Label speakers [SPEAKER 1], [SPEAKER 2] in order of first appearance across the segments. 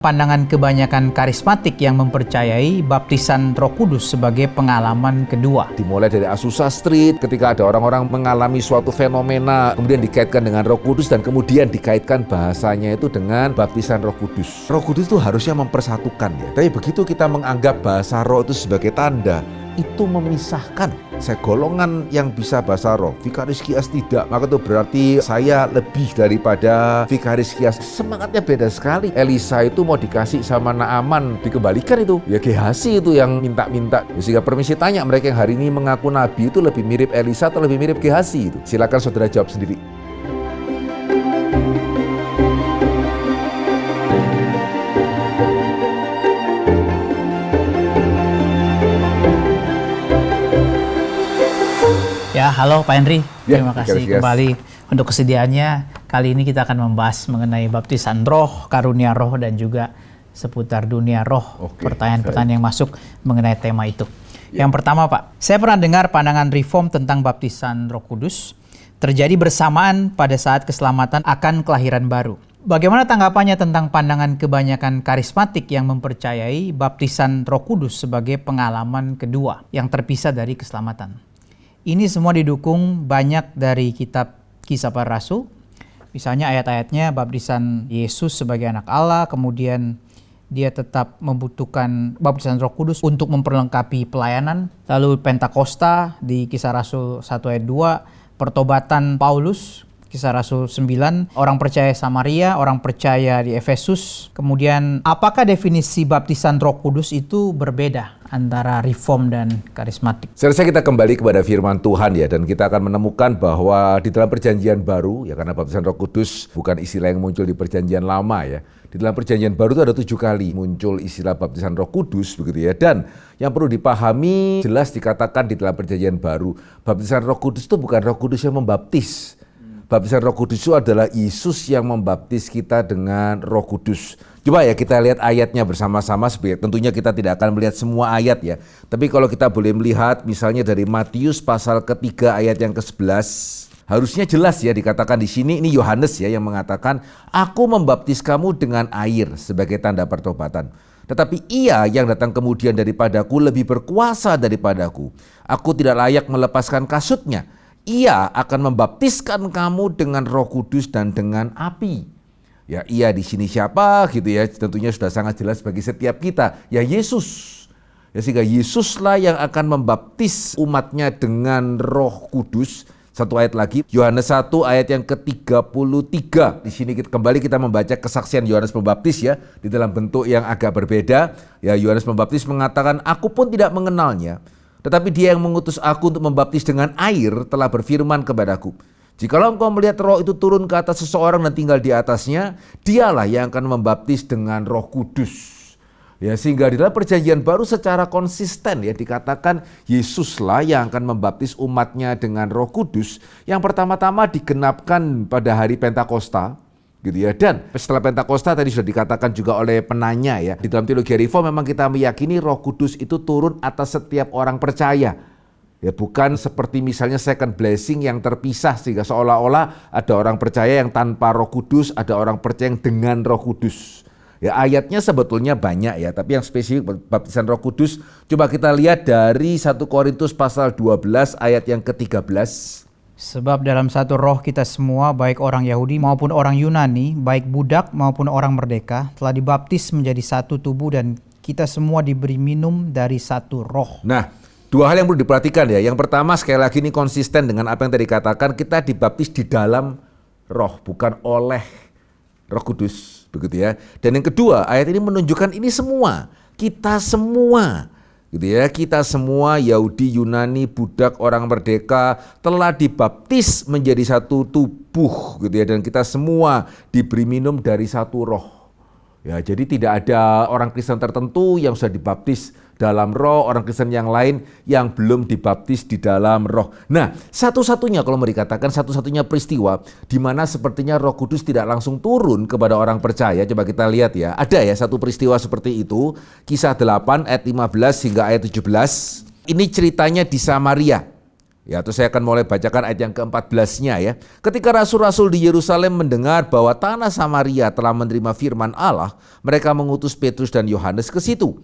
[SPEAKER 1] Pandangan kebanyakan karismatik yang mempercayai baptisan Roh Kudus sebagai pengalaman kedua.
[SPEAKER 2] Dimulai dari Azusa Street, ketika ada orang-orang mengalami suatu fenomena, kemudian dikaitkan dengan Roh Kudus, dan kemudian dikaitkan bahasanya itu dengan baptisan Roh Kudus. Roh Kudus itu harusnya mempersatukan ya. Tapi begitu kita menganggap bahasa roh itu sebagai tanda, itu memisahkan. Saya golongan yang bisa bahasa roh, Vikaris Kias tidak, maka itu berarti saya lebih daripada Vikaris Kias. Semangatnya beda sekali. Elisa itu mau dikasih sama Naaman, dikembalikan itu. Ya Gehazi itu yang minta-minta. Sehingga permisi tanya, mereka yang hari ini mengaku nabi itu lebih mirip Elisa atau lebih mirip Gehazi itu? Silakan saudara jawab sendiri.
[SPEAKER 1] Ya, halo Pak Henry.
[SPEAKER 2] Ya,
[SPEAKER 1] Terima kasih kembali untuk kesediaannya. Kali ini kita akan membahas mengenai baptisan roh, karunia roh, dan juga seputar dunia roh. Pertanyaan-pertanyaan yang masuk mengenai tema itu. Yang pertama Pak, saya pernah dengar pandangan reform tentang baptisan Roh Kudus terjadi bersamaan pada saat keselamatan akan kelahiran baru. Bagaimana tanggapannya tentang pandangan kebanyakan karismatik yang mempercayai baptisan Roh Kudus sebagai pengalaman kedua yang terpisah dari keselamatan? Ini semua didukung banyak dari kitab Kisah Para Rasul. Misalnya ayat-ayatnya baptisan Yesus sebagai anak Allah, kemudian dia tetap membutuhkan baptisan Roh Kudus untuk memperlengkapi pelayanan. Lalu Pentakosta di Kisah Rasul 1 ayat 2, pertobatan Paulus, Kisah Rasul 9, orang percaya Samaria, orang percaya di Efesus. Kemudian apakah definisi baptisan Roh Kudus itu berbeda antara reform dan karismatik?
[SPEAKER 2] Saya rasa kita kembali kepada firman Tuhan ya, dan kita akan menemukan bahwa di dalam perjanjian baru, ya karena baptisan Roh Kudus bukan istilah yang muncul di perjanjian lama ya. Di dalam perjanjian baru itu ada 7 kali muncul istilah baptisan Roh Kudus begitu ya. Dan yang perlu dipahami, jelas dikatakan di dalam perjanjian baru, baptisan Roh Kudus itu bukan Roh Kudus yang membaptis. Baptisan Roh Kudus itu adalah Yesus yang membaptis kita dengan Roh Kudus. Coba ya kita lihat ayatnya bersama-sama. Tentunya kita tidak akan melihat semua ayat ya. Tapi kalau kita boleh melihat misalnya dari Matius pasal ketiga ayat yang ke-11. Harusnya jelas ya dikatakan di sini, ini Yohanes ya yang mengatakan, aku membaptis kamu dengan air sebagai tanda pertobatan. Tetapi ia yang datang kemudian daripadaku lebih berkuasa daripadaku. Aku tidak layak melepaskan kasutnya. Ia akan membaptiskan kamu dengan Roh Kudus dan dengan api. Ya, ia di sini siapa gitu ya? Tentunya sudah sangat jelas bagi setiap kita. Ya Yesus. Ya sehingga Yesuslah yang akan membaptis umatnya dengan Roh Kudus. Satu ayat lagi, Yohanes 1 ayat yang ke-33. Di sini kembali kita membaca kesaksian Yohanes Pembaptis ya, di dalam bentuk yang agak berbeda. Ya, Yohanes Pembaptis mengatakan, aku pun tidak mengenalnya. Tetapi dia yang mengutus aku untuk membaptis dengan air telah berfirman kepadaku, jikalau engkau melihat roh itu turun ke atas seseorang dan tinggal di atasnya, dialah yang akan membaptis dengan Roh Kudus. Ya, sehingga di dalam perjanjian baru secara konsisten ya dikatakan Yesuslah yang akan membaptis umatnya dengan Roh Kudus, yang pertama-tama digenapkan pada hari Pentakosta. Gitu ya. Dan setelah Pentakosta tadi sudah dikatakan juga oleh penanya ya, di dalam teologi reform memang kita meyakini Roh Kudus itu turun atas setiap orang percaya ya, bukan seperti misalnya second blessing yang terpisah sehingga seolah-olah ada orang percaya yang tanpa Roh Kudus, ada orang percaya yang dengan Roh Kudus ya. Ayatnya sebetulnya banyak ya, tapi yang spesifik baptisan Roh Kudus coba kita lihat dari 1 Korintus pasal 12 ayat yang ke-13.
[SPEAKER 1] Sebab dalam satu roh kita semua, baik orang Yahudi maupun orang Yunani, baik budak maupun orang merdeka, telah dibaptis menjadi satu tubuh dan kita semua diberi minum dari satu roh.
[SPEAKER 2] Nah, 2 hal yang perlu diperhatikan ya. Yang pertama, sekali lagi ini konsisten dengan apa yang tadi dikatakan, kita dibaptis di dalam roh, bukan oleh Roh Kudus, begitu ya. Dan yang kedua, ayat ini menunjukkan ini semua, kita semua. Gitu ya, kita semua Yahudi, Yunani, budak, orang merdeka telah dibaptis menjadi satu tubuh gitu ya, dan kita semua diberi minum dari satu roh. Ya, jadi tidak ada orang Kristen tertentu yang sudah dibaptis dalam roh, orang Kristen yang lain yang belum dibaptis di dalam roh. Nah, satu-satunya kalau mau dikatakan satu-satunya peristiwa di mana sepertinya Roh Kudus tidak langsung turun kepada orang percaya, coba kita lihat ya. Ada ya satu peristiwa seperti itu, Kisah 8 ayat 15 hingga ayat 17. Ini ceritanya di Samaria. Ya, terus saya akan mulai bacakan ayat yang ke-14-nya ya. Ketika rasul-rasul di Yerusalem mendengar bahwa tanah Samaria telah menerima firman Allah, mereka mengutus Petrus dan Yohanes ke situ.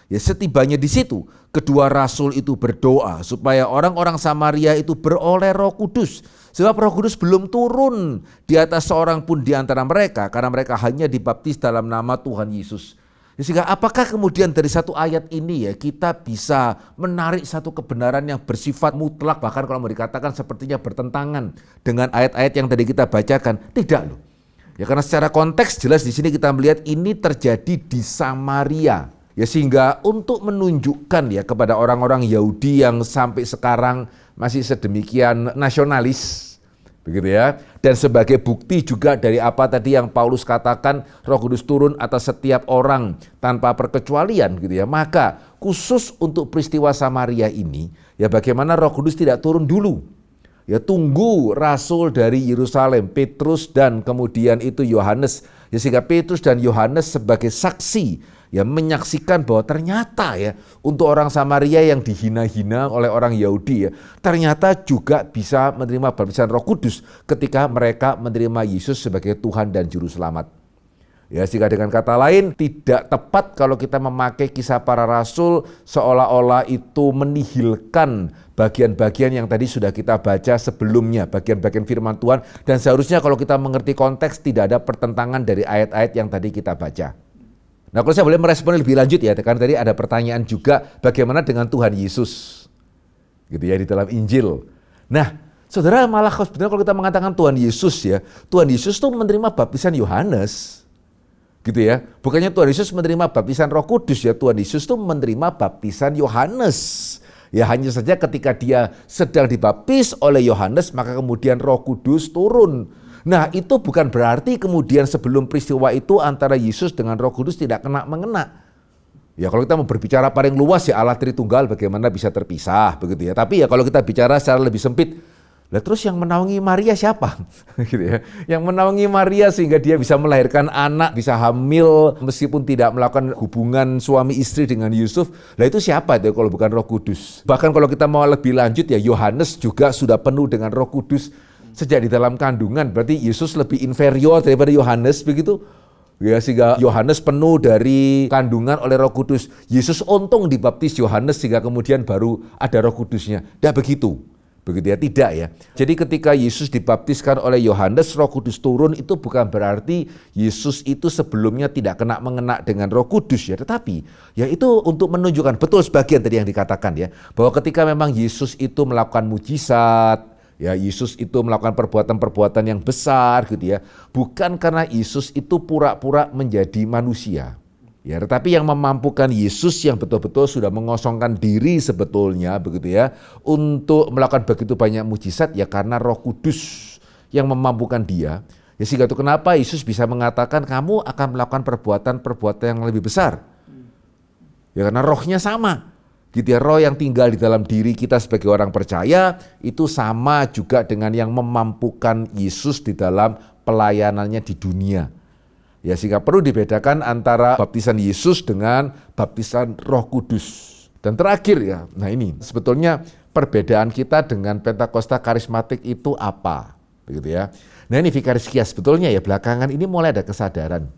[SPEAKER 2] Ya, setibanya di situ, kedua rasul itu berdoa supaya orang-orang Samaria itu beroleh Roh Kudus. Sebab Roh Kudus belum turun di atas seorang pun di antara mereka, karena mereka hanya dibaptis dalam nama Tuhan Yesus. Sehingga apakah kemudian dari satu ayat ini ya kita bisa menarik satu kebenaran yang bersifat mutlak, bahkan kalau mau dikatakan sepertinya bertentangan dengan ayat-ayat yang tadi kita bacakan? Tidak loh. Ya, karena secara konteks jelas di sini kita melihat ini terjadi di Samaria. Ya, sehingga untuk menunjukkan ya kepada orang-orang Yahudi yang sampai sekarang masih sedemikian nasionalis, begitu ya. Dan sebagai bukti juga dari apa tadi yang Paulus katakan, Roh Kudus turun atas setiap orang tanpa perkecualian, gitu ya. Maka khusus untuk peristiwa Samaria ini, ya bagaimana Roh Kudus tidak turun dulu? Ya, tunggu rasul dari Yerusalem, Petrus dan kemudian itu Yohanes. Ya, sehingga Petrus dan Yohanes sebagai saksi ya menyaksikan bahwa ternyata ya untuk orang Samaria yang dihina-hina oleh orang Yahudi ya ternyata juga bisa menerima baptisan Roh Kudus ketika mereka menerima Yesus sebagai Tuhan dan Juru Selamat. Ya, sehingga dengan kata lain tidak tepat kalau kita memakai kisah para rasul seolah-olah itu menihilkan bagian-bagian yang tadi sudah kita baca sebelumnya, bagian-bagian firman Tuhan, dan seharusnya kalau kita mengerti konteks tidak ada pertentangan dari ayat-ayat yang tadi kita baca. Nah, kalau saya boleh merespon lebih lanjut ya, karena tadi ada pertanyaan juga bagaimana dengan Tuhan Yesus, gitu ya, di dalam Injil. Nah, saudara, malah sebenarnya kalau kita mengatakan Tuhan Yesus ya, Tuhan Yesus tuh menerima baptisan Yohanes, gitu ya. Bukannya Tuhan Yesus menerima baptisan Roh Kudus ya, Tuhan Yesus tuh menerima baptisan Yohanes. Ya, hanya saja ketika dia sedang dibaptis oleh Yohanes, maka kemudian Roh Kudus turun. Nah, itu bukan berarti kemudian sebelum peristiwa itu antara Yesus dengan Roh Kudus tidak mengena. Ya, kalau kita mau berbicara paling luas ya Allah Tritunggal bagaimana bisa terpisah begitu ya. Tapi ya kalau kita bicara secara lebih sempit, lah terus yang menaungi Maria siapa? Gitu ya. Yang menaungi Maria sehingga dia bisa melahirkan anak, bisa hamil meskipun tidak melakukan hubungan suami istri dengan Yusuf. Lah itu siapa itu kalau bukan Roh Kudus? Bahkan kalau kita mau lebih lanjut ya, Yohanes juga sudah penuh dengan Roh Kudus sejak di dalam kandungan. Berarti Yesus lebih inferior daripada Yohanes begitu. Ya, sehingga Yohanes penuh dari kandungan oleh Roh Kudus. Yesus untung dibaptis Yohanes sehingga kemudian baru ada Roh Kudusnya. Tidak begitu. Begitu ya, tidak ya. Jadi ketika Yesus dibaptiskan oleh Yohanes, Roh Kudus turun, itu bukan berarti Yesus itu sebelumnya tidak mengena dengan Roh Kudus ya. Tetapi ya itu untuk menunjukkan betul sebagian tadi yang dikatakan ya, bahwa ketika memang Yesus itu melakukan mujizat, ya Yesus itu melakukan perbuatan-perbuatan yang besar gitu ya, bukan karena Yesus itu pura-pura menjadi manusia. Ya, tetapi yang memampukan Yesus yang betul-betul sudah mengosongkan diri sebetulnya begitu ya untuk melakukan begitu banyak mujizat ya karena Roh Kudus yang memampukan dia. Ya, sehingga itu kenapa Yesus bisa mengatakan kamu akan melakukan perbuatan-perbuatan yang lebih besar. Ya karena rohnya sama. Gitu ya, roh yang tinggal di dalam diri kita sebagai orang percaya itu sama juga dengan yang memampukan Yesus di dalam pelayanannya di dunia. Ya, sehingga perlu dibedakan antara baptisan Yesus dengan baptisan Roh Kudus. Dan terakhir ya, nah ini sebetulnya perbedaan kita dengan Pentakosta karismatik itu apa? Begitu ya. Nah ini Vikariskea sebetulnya ya belakangan ini mulai ada kesadaran.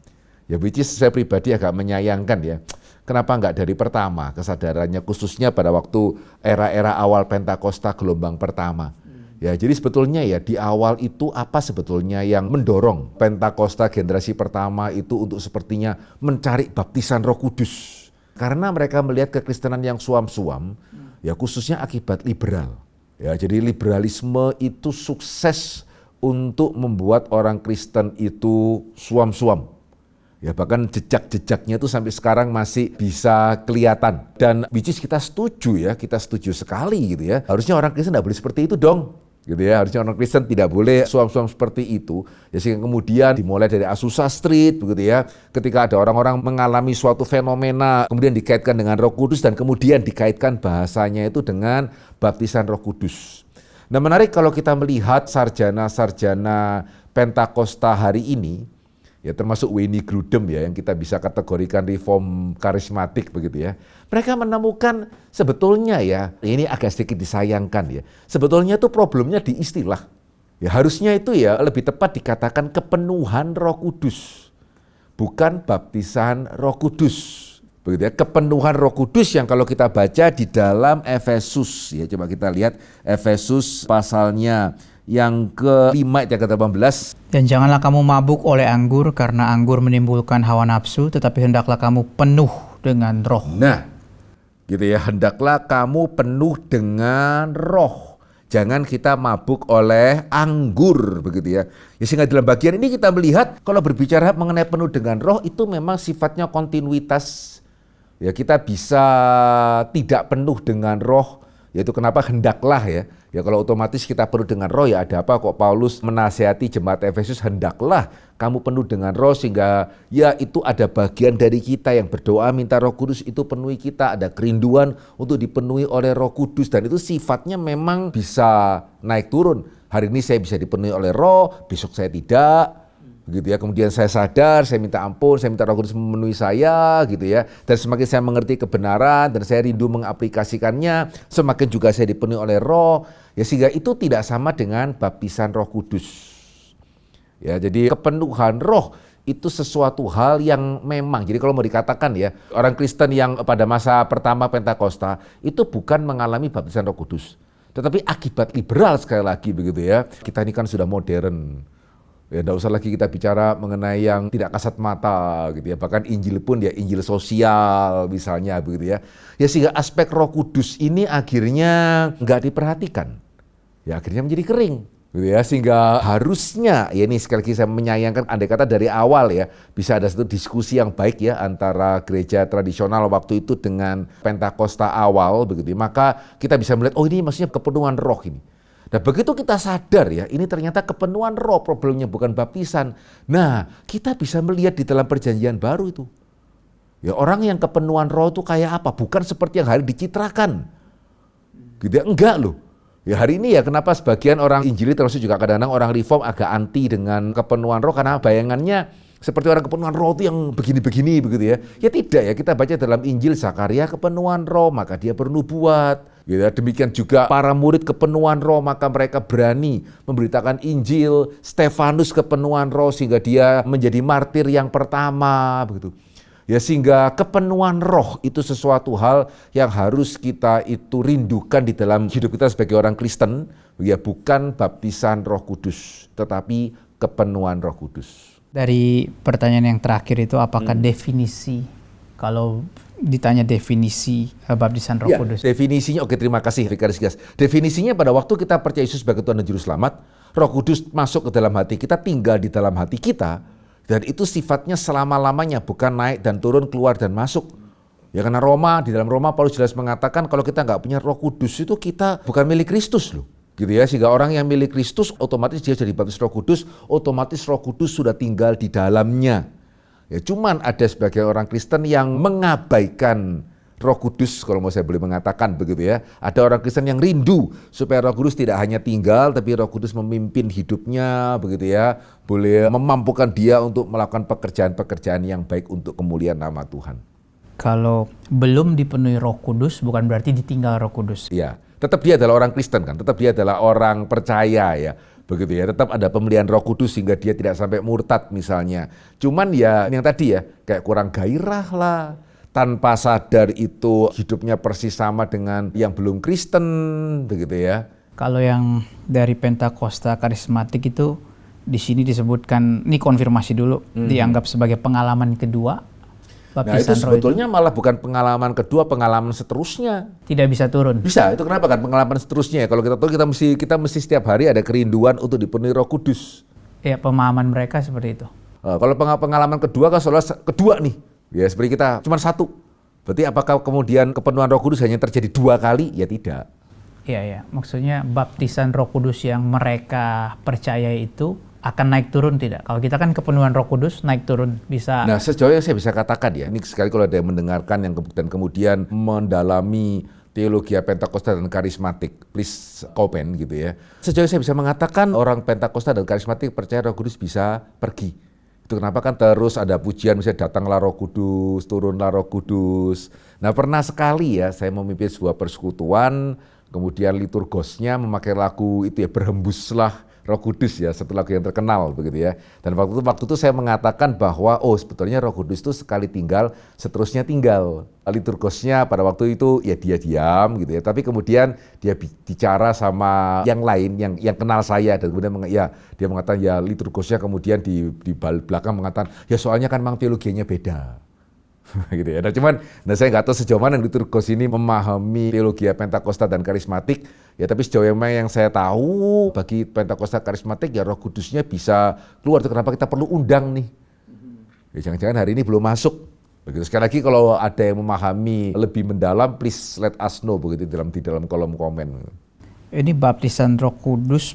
[SPEAKER 2] Ya, which is saya pribadi agak menyayangkan ya. Kenapa enggak dari pertama kesadarannya khususnya pada waktu era-era awal Pentakosta gelombang pertama. Ya, jadi sebetulnya ya di awal itu apa sebetulnya yang mendorong Pentakosta generasi pertama itu untuk sepertinya mencari baptisan Roh Kudus. Karena mereka melihat kekristenan yang suam-suam, ya khususnya akibat liberal. Ya, jadi liberalisme itu sukses untuk membuat orang Kristen itu suam-suam. Ya, bahkan jejak-jejaknya itu sampai sekarang masih bisa kelihatan. Dan which is kita setuju sekali gitu ya. Harusnya orang Kristen tidak boleh seperti itu dong. Gitu ya, harusnya orang Kristen tidak boleh suam-suam seperti itu. Ya, sehingga kemudian dimulai dari Azusa Street begitu ya. Ketika ada orang-orang mengalami suatu fenomena, kemudian dikaitkan dengan Roh Kudus dan kemudian dikaitkan bahasanya itu dengan baptisan Roh Kudus. Nah, menarik kalau kita melihat sarjana-sarjana Pentakosta hari ini, ya termasuk Wayne Grudem ya, yang kita bisa kategorikan reform karismatik begitu ya. Mereka menemukan sebetulnya ya, ini agak sedikit disayangkan ya, sebetulnya itu problemnya di istilah. Ya harusnya itu ya lebih tepat dikatakan kepenuhan Roh Kudus, bukan baptisan Roh Kudus. Begitu ya, kepenuhan Roh Kudus yang kalau kita baca di dalam Efesus ya, coba kita lihat Efesus pasalnya yang ke-5 ayat yang ke-18.
[SPEAKER 1] Dan janganlah kamu mabuk oleh anggur, karena anggur menimbulkan hawa nafsu, tetapi hendaklah kamu penuh dengan roh.
[SPEAKER 2] Nah, gitu ya, hendaklah kamu penuh dengan roh. Jangan kita mabuk oleh anggur, begitu ya. Ya sehingga dalam bagian ini kita melihat kalau berbicara mengenai penuh dengan roh itu memang sifatnya kontinuitas. Ya kita bisa tidak penuh dengan roh, yaitu kenapa hendaklah ya. Ya kalau otomatis kita penuh dengan roh ya ada apa kok Paulus menasihati jemaat Efesus hendaklah kamu penuh dengan roh, sehingga ya itu ada bagian dari kita yang berdoa minta Roh Kudus itu penuhi kita, ada kerinduan untuk dipenuhi oleh Roh Kudus dan itu sifatnya memang bisa naik turun. Hari ini saya bisa dipenuhi oleh roh, besok saya tidak. Begitu ya, kemudian saya sadar, saya minta ampun, saya minta Roh Kudus memenuhi saya gitu ya. Dan semakin saya mengerti kebenaran dan saya rindu mengaplikasikannya, semakin juga saya dipenuhi oleh roh. Ya sehingga itu tidak sama dengan baptisan Roh Kudus. Ya, jadi kepenuhan roh itu sesuatu hal yang memang, jadi kalau mau dikatakan ya, orang Kristen yang pada masa pertama Pentakosta itu bukan mengalami baptisan Roh Kudus. Tetapi akibat liberal sekali lagi begitu ya. Kita ini kan sudah modern. Ya, tidak usah lagi kita bicara mengenai yang tidak kasat mata gitu ya. Bahkan Injil pun ya Injil sosial misalnya begitu ya. Ya sehingga aspek Roh Kudus ini akhirnya nggak diperhatikan. Ya akhirnya menjadi kering gitu ya. Sehingga harusnya ya ini sekali lagi saya menyayangkan andai kata dari awal ya bisa ada satu diskusi yang baik ya antara gereja tradisional waktu itu dengan Pentakosta awal begitu. Maka kita bisa melihat oh ini maksudnya kepenuhan roh ini. Nah begitu kita sadar ya, ini ternyata kepenuhan roh problemnya bukan baptisan. Nah kita bisa melihat di dalam perjanjian baru itu. Ya orang yang kepenuhan roh itu kayak apa? Bukan seperti yang hari dicitrakan. Gitu ya, enggak loh. Ya hari ini ya kenapa sebagian orang Injili termasuk juga kadang-kadang orang reform agak anti dengan kepenuhan roh. Karena bayangannya seperti orang kepenuhan roh itu yang begini-begini begitu ya. Ya tidak ya, kita baca dalam Injil Zakaria kepenuhan roh maka dia bernubuat. Gitu ya. Demikian juga para murid kepenuhan roh maka mereka berani memberitakan Injil. Stefanus kepenuhan roh sehingga dia menjadi martir yang pertama begitu. Ya sehingga kepenuhan roh itu sesuatu hal yang harus kita itu rindukan di dalam hidup kita sebagai orang Kristen. Ya bukan baptisan Roh Kudus tetapi kepenuhan Roh Kudus.
[SPEAKER 1] Dari pertanyaan yang terakhir itu apakah definisi, kalau ditanya definisi baptisan Roh Kudus?
[SPEAKER 2] Definisinya, oke terima kasih Vikaris Gas. Definisinya pada waktu kita percaya Yesus sebagai Tuhan dan Juru Selamat, Roh Kudus masuk ke dalam hati kita, tinggal di dalam hati kita, dan itu sifatnya selama-lamanya, bukan naik dan turun, keluar dan masuk. Ya karena di dalam Roma Paulus jelas mengatakan kalau kita nggak punya Roh Kudus itu kita bukan milik Kristus loh. Gitu ya, sehingga orang yang milik Kristus otomatis dia jadi baptis Roh Kudus, otomatis Roh Kudus sudah tinggal di dalamnya. Ya cuman ada sebagian orang Kristen yang mengabaikan Roh Kudus, kalau mau saya boleh mengatakan begitu ya. Ada orang Kristen yang rindu supaya Roh Kudus tidak hanya tinggal, tapi Roh Kudus memimpin hidupnya begitu ya. Boleh memampukan dia untuk melakukan pekerjaan-pekerjaan yang baik untuk kemuliaan nama Tuhan.
[SPEAKER 1] Kalau belum dipenuhi Roh Kudus bukan berarti ditinggal Roh Kudus.
[SPEAKER 2] Iya. Tetap dia adalah orang Kristen kan, tetap dia adalah orang percaya ya, begitu ya. Tetap ada pemeliharaan Roh Kudus sehingga dia tidak sampai murtad misalnya. Cuman ya yang tadi ya, kayak kurang gairah lah, tanpa sadar itu hidupnya persis sama dengan yang belum Kristen, begitu ya.
[SPEAKER 1] Kalau yang dari Pentakosta karismatik itu di sini disebutkan, ini konfirmasi dulu, dianggap sebagai pengalaman kedua.
[SPEAKER 2] Nah itu sebetulnya malah bukan pengalaman kedua, pengalaman seterusnya.
[SPEAKER 1] Tidak bisa turun.
[SPEAKER 2] Bisa, itu kenapa kan pengalaman seterusnya ya. Kalau kita tahu kita mesti setiap hari ada kerinduan untuk dipenuhi Roh Kudus.
[SPEAKER 1] Ya pemahaman mereka seperti itu.
[SPEAKER 2] Kalau pengalaman kedua kan soalnya kedua nih. Ya seperti kita cuma satu. Berarti apakah kemudian kepenuhan Roh Kudus hanya terjadi 2 kali? Ya tidak.
[SPEAKER 1] Iya, maksudnya baptisan Roh Kudus yang mereka percaya itu akan naik turun tidak? Kalau kita kan kepenuhan Roh Kudus naik turun bisa.
[SPEAKER 2] Nah sejauh yang saya bisa katakan ya, ini sekali kalau ada yang mendengarkan yang kemudian mendalami teologi Pentakosta dan karismatik, please comment gitu ya. Sejauh yang saya bisa mengatakan orang Pentakosta dan karismatik percaya Roh Kudus bisa pergi. Itu kenapa kan terus ada pujian misalnya datanglah Roh Kudus, turunlah Roh Kudus. Nah pernah sekali ya saya memimpin sebuah persekutuan, kemudian liturgosnya memakai lagu itu ya, berhembuslah Roh Kudus ya, satu lagu yang terkenal begitu ya. Dan waktu itu saya mengatakan bahwa sebetulnya Roh Kudus itu sekali tinggal, seterusnya tinggal. Liturgosnya pada waktu itu ya dia diam gitu ya, tapi kemudian dia bicara sama yang lain yang kenal saya, dan kemudian dia mengatakan ya liturgosnya kemudian di belakang mengatakan ya soalnya kan memang teologinya beda. Gitu ya. Nah saya nggak tahu sejauh mana liturgos ini memahami teologi Pentakosta dan karismatik ya, tapi sejauh yang saya tahu bagi Pentakosta karismatik ya Roh Kudusnya bisa keluar. Itu kenapa kita perlu undang nih. Ya jangan-jangan hari ini belum masuk. Begitu. Sekali lagi kalau ada yang memahami lebih mendalam, please let us know begitu di dalam kolom komen.
[SPEAKER 1] Ini baptisan Roh Kudus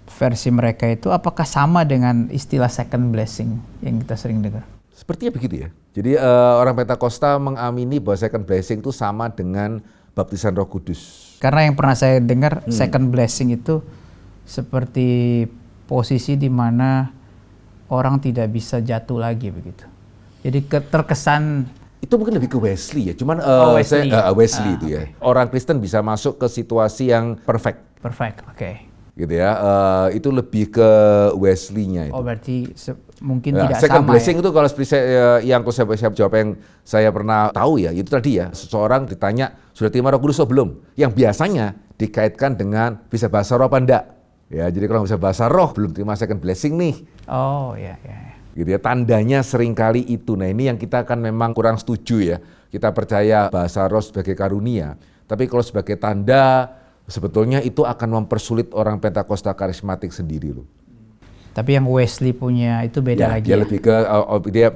[SPEAKER 1] versi mereka itu apakah sama dengan istilah second blessing yang kita sering dengar?
[SPEAKER 2] Sepertinya begitu ya. Jadi orang Pentakosta mengamini bahwa second blessing itu sama dengan baptisan Roh Kudus.
[SPEAKER 1] Karena yang pernah saya dengar second blessing itu seperti posisi di mana orang tidak bisa jatuh lagi begitu. Jadi terkesan
[SPEAKER 2] itu mungkin lebih ke Wesley ya. Cuman
[SPEAKER 1] Wesley.
[SPEAKER 2] Wesley itu ya. Orang Kristen bisa masuk ke situasi yang perfect.
[SPEAKER 1] Perfect, oke.
[SPEAKER 2] Gitu ya, itu lebih ke Wesley-nya itu.
[SPEAKER 1] Berarti mungkin tidak
[SPEAKER 2] second
[SPEAKER 1] sama
[SPEAKER 2] blessing
[SPEAKER 1] ya?
[SPEAKER 2] itu kalau seperti yang saya jawab yang saya pernah tahu ya, itu tadi ya, seseorang ditanya sudah terima Roh Kudus atau belum, yang biasanya dikaitkan dengan bisa bahasa roh apa enggak ya. Jadi kalau bisa bahasa roh belum terima second blessing nih.
[SPEAKER 1] Oh ya.
[SPEAKER 2] Gitu ya, tandanya seringkali itu. Nah ini yang kita kan memang kurang setuju ya. Kita percaya bahasa roh sebagai karunia, tapi kalau sebagai tanda sebetulnya itu akan mempersulit orang Pentakosta karismatik sendiri loh.
[SPEAKER 1] Tapi yang Wesley punya itu beda lagi.
[SPEAKER 2] Dia lebih ke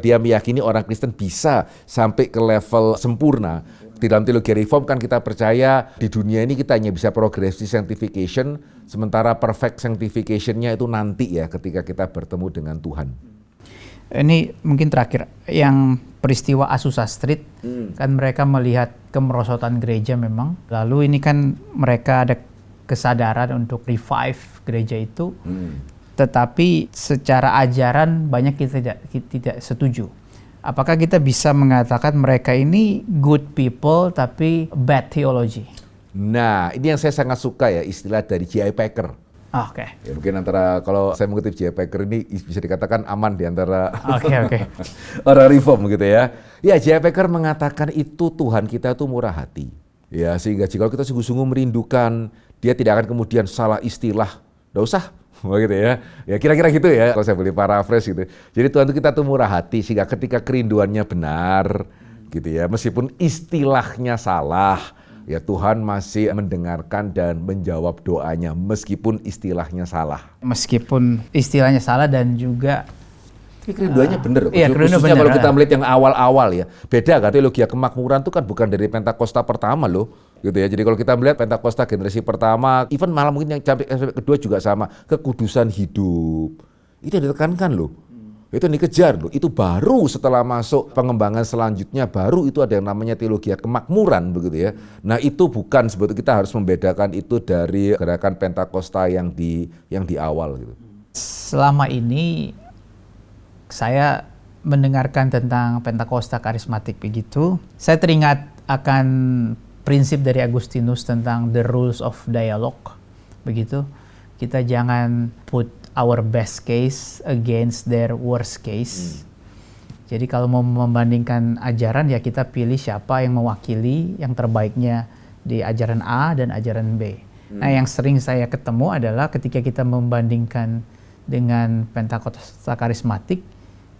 [SPEAKER 2] dia meyakini orang Kristen bisa sampai ke level sempurna. Di dalam teologi reform kan kita percaya di dunia ini kita hanya bisa progressive sanctification, sementara perfect sanctification-nya itu nanti ya ketika kita bertemu dengan Tuhan.
[SPEAKER 1] Ini mungkin terakhir, yang peristiwa Azusa Street, kan mereka melihat kemerosotan gereja memang. Lalu ini kan mereka ada kesadaran untuk revive gereja itu, tetapi secara ajaran banyak kita tidak setuju. Apakah kita bisa mengatakan mereka ini good people tapi bad theology?
[SPEAKER 2] Nah, ini yang saya sangat suka ya, istilah dari J.I. Packer.
[SPEAKER 1] Oke.
[SPEAKER 2] Ya, mungkin antara kalau saya mengutip J.I. Packer ini bisa dikatakan aman di antara orang reform gitu ya. Ya, J.I. Packer mengatakan itu Tuhan kita itu murah hati. Ya, sehingga jika kita sungguh-sungguh merindukan, dia tidak akan kemudian salah istilah. Nggak usah. Gitu ya. Ya kira-kira gitu ya kalau saya boleh paraphrase gitu. Jadi Tuhan itu kita tuh murah hati sehingga ketika kerinduannya benar gitu ya, meskipun istilahnya salah, ya Tuhan masih mendengarkan dan menjawab doanya meskipun istilahnya salah.
[SPEAKER 1] Meskipun istilahnya salah dan juga
[SPEAKER 2] kerinduannya benar.
[SPEAKER 1] Iya,
[SPEAKER 2] khususnya
[SPEAKER 1] bener.
[SPEAKER 2] kalau kita melihat yang awal-awal ya. Beda kan, teologi kemakmuran itu kan bukan dari Pentakosta pertama loh. Gitu ya. Jadi kalau kita melihat Pentakosta generasi pertama, even malah mungkin yang sampai kedua juga sama, kekudusan hidup. Itu yang ditekankan loh. Itu yang dikejar loh. Itu baru setelah masuk pengembangan selanjutnya, baru itu ada yang namanya teologi kemakmuran begitu ya. Nah itu bukan, sebetulnya kita harus membedakan itu dari gerakan Pentakosta yang di awal gitu.
[SPEAKER 1] Selama ini saya mendengarkan tentang Pentakosta karismatik begitu, saya teringat akan prinsip dari Agustinus tentang the rules of dialogue begitu. Kita jangan put our best case against their worst case. Jadi kalau mau membandingkan ajaran ya kita pilih siapa yang mewakili yang terbaiknya di ajaran A dan ajaran B. Nah yang sering saya ketemu adalah ketika kita membandingkan dengan Pentakosta karismatik,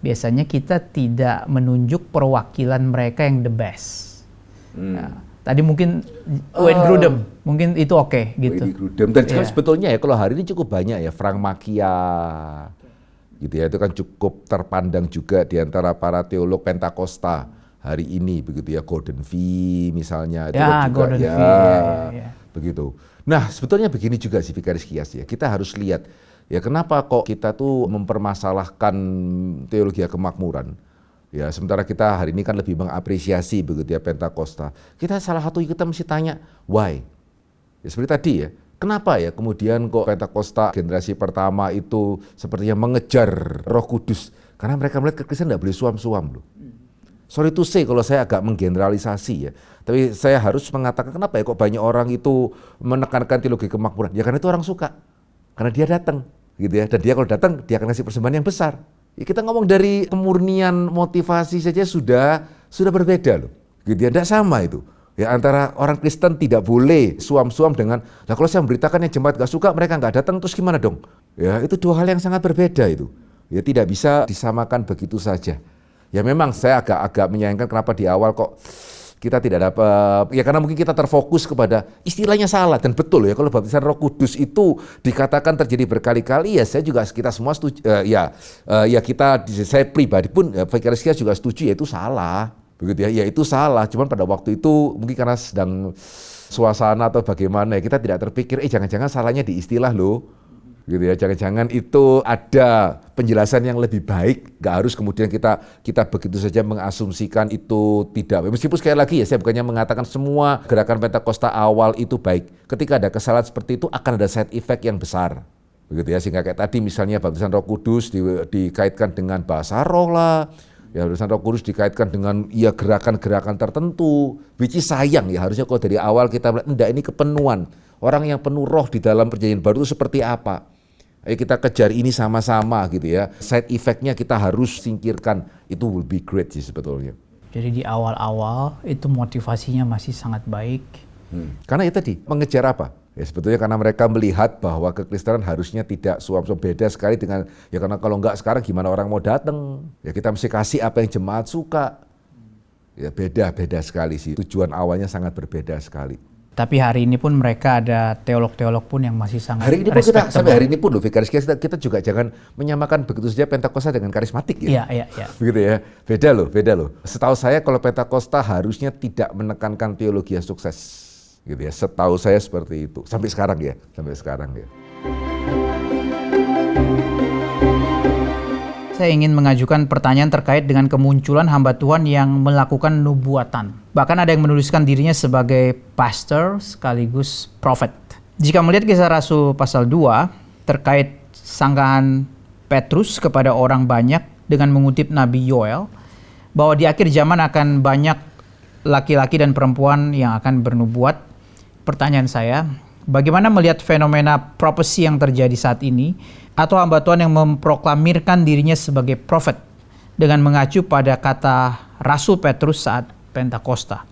[SPEAKER 1] biasanya kita tidak menunjuk perwakilan mereka yang the best. Nah, tadi mungkin Wayne Grudem, mungkin itu oke gitu.
[SPEAKER 2] Wayne Grudem. Dan sebetulnya ya kalau hari ini cukup banyak ya, Frank Makia, gitu ya, itu kan cukup terpandang juga di antara para teolog Pentakosta hari ini, begitu ya, Gordon Fee misalnya, itu kan juga
[SPEAKER 1] Gordon Fee,
[SPEAKER 2] begitu. Nah sebetulnya begini juga sih Vikaris Kias ya, kita harus lihat ya kenapa kok kita tuh mempermasalahkan teologi kemakmuran. Ya, sementara kita hari ini kan lebih mengapresiasi begitu ya Pentakosta. Kita salah satu kita mesti tanya why. Ya, seperti tadi ya, kenapa ya kemudian kok Pentakosta generasi pertama itu sepertinya mengejar Roh Kudus Karena mereka melihat kekristenan tidak boleh suam-suam loh. Sorry to say kalau saya agak menggeneralisasi ya. Tapi saya harus mengatakan kenapa ya kok banyak orang itu menekankan teologi kemakmuran. Ya karena itu orang suka. Karena dia datang gitu ya. Dan dia kalau datang dia akan kasih persembahan yang besar. Ya, kita ngomong dari kemurnian motivasi saja sudah berbeda loh. Gitu ya, tidak sama itu. Ya antara orang Kristen tidak boleh suam-suam dengan, nah kalau saya memberitakan yang jemaat gak suka mereka nggak datang terus gimana dong? Ya itu dua hal yang sangat berbeda itu. Ya tidak bisa disamakan begitu saja. Ya memang saya agak menyayangkan kenapa di awal kok kita tidak dapat, ya karena mungkin kita terfokus kepada istilahnya salah dan betul ya kalau baptisan Roh Kudus itu dikatakan terjadi berkali-kali ya kita semua setuju, saya pribadi pun Vikariskia juga setuju ya itu salah. Begitu ya itu salah, cuman pada waktu itu mungkin karena sedang suasana atau bagaimana ya kita tidak terpikir jangan-jangan salahnya di istilah loh, gitu ya, jangan-jangan itu ada penjelasan yang lebih baik, nggak harus kemudian kita begitu saja mengasumsikan itu tidak, meskipun sekali lagi ya saya bukannya mengatakan semua gerakan Pentakosta awal itu baik, ketika ada kesalahan seperti itu akan ada side effect yang besar, begitu ya, sehingga kayak tadi misalnya baptisan Roh Kudus dikaitkan dengan bahasa roh lah. Ya baptisan Roh Kudus dikaitkan dengan gerakan-gerakan tertentu, which is sayang ya harusnya kalau dari awal kita melihat enggak ini kepenuhan. Orang yang penuh roh di dalam perjanjian baru itu seperti apa? Ayo kita kejar ini sama-sama gitu ya. Side effect-nya kita harus singkirkan. Itu will be great sih sebetulnya.
[SPEAKER 1] Jadi di awal-awal itu motivasinya masih sangat baik.
[SPEAKER 2] Karena itu tadi mengejar apa? Ya sebetulnya karena mereka melihat bahwa kekristenan harusnya tidak suam-suam, beda sekali dengan, ya karena kalau enggak sekarang gimana orang mau datang? Ya kita mesti kasih apa yang jemaat suka. Ya beda sekali sih, tujuan awalnya sangat berbeda sekali.
[SPEAKER 1] Tapi hari ini pun mereka ada teolog-teolog pun yang masih sangat
[SPEAKER 2] hari ini pun kita, sampai hari ini pun loh Vikariskia kita juga jangan menyamakan begitu saja Pentakosta dengan karismatik ya.
[SPEAKER 1] Iya.
[SPEAKER 2] Begitu ya, beda loh. Setahu saya kalau Pentakosta harusnya tidak menekankan teologi yang sukses. Gitu ya, setahu saya seperti itu sampai sekarang ya.
[SPEAKER 1] Saya ingin mengajukan pertanyaan terkait dengan kemunculan hamba Tuhan yang melakukan nubuatan. Bahkan ada yang menuliskan dirinya sebagai pastor sekaligus prophet. Jika melihat Kisah Rasul pasal 2 terkait sanggahan Petrus kepada orang banyak dengan mengutip Nabi Yoel bahwa di akhir zaman akan banyak laki-laki dan perempuan yang akan bernubuat. Pertanyaan saya, bagaimana melihat fenomena prophecy yang terjadi saat ini atau hamba Tuhan yang memproklamirkan dirinya sebagai prophet dengan mengacu pada kata Rasul Petrus saat Pentakosta?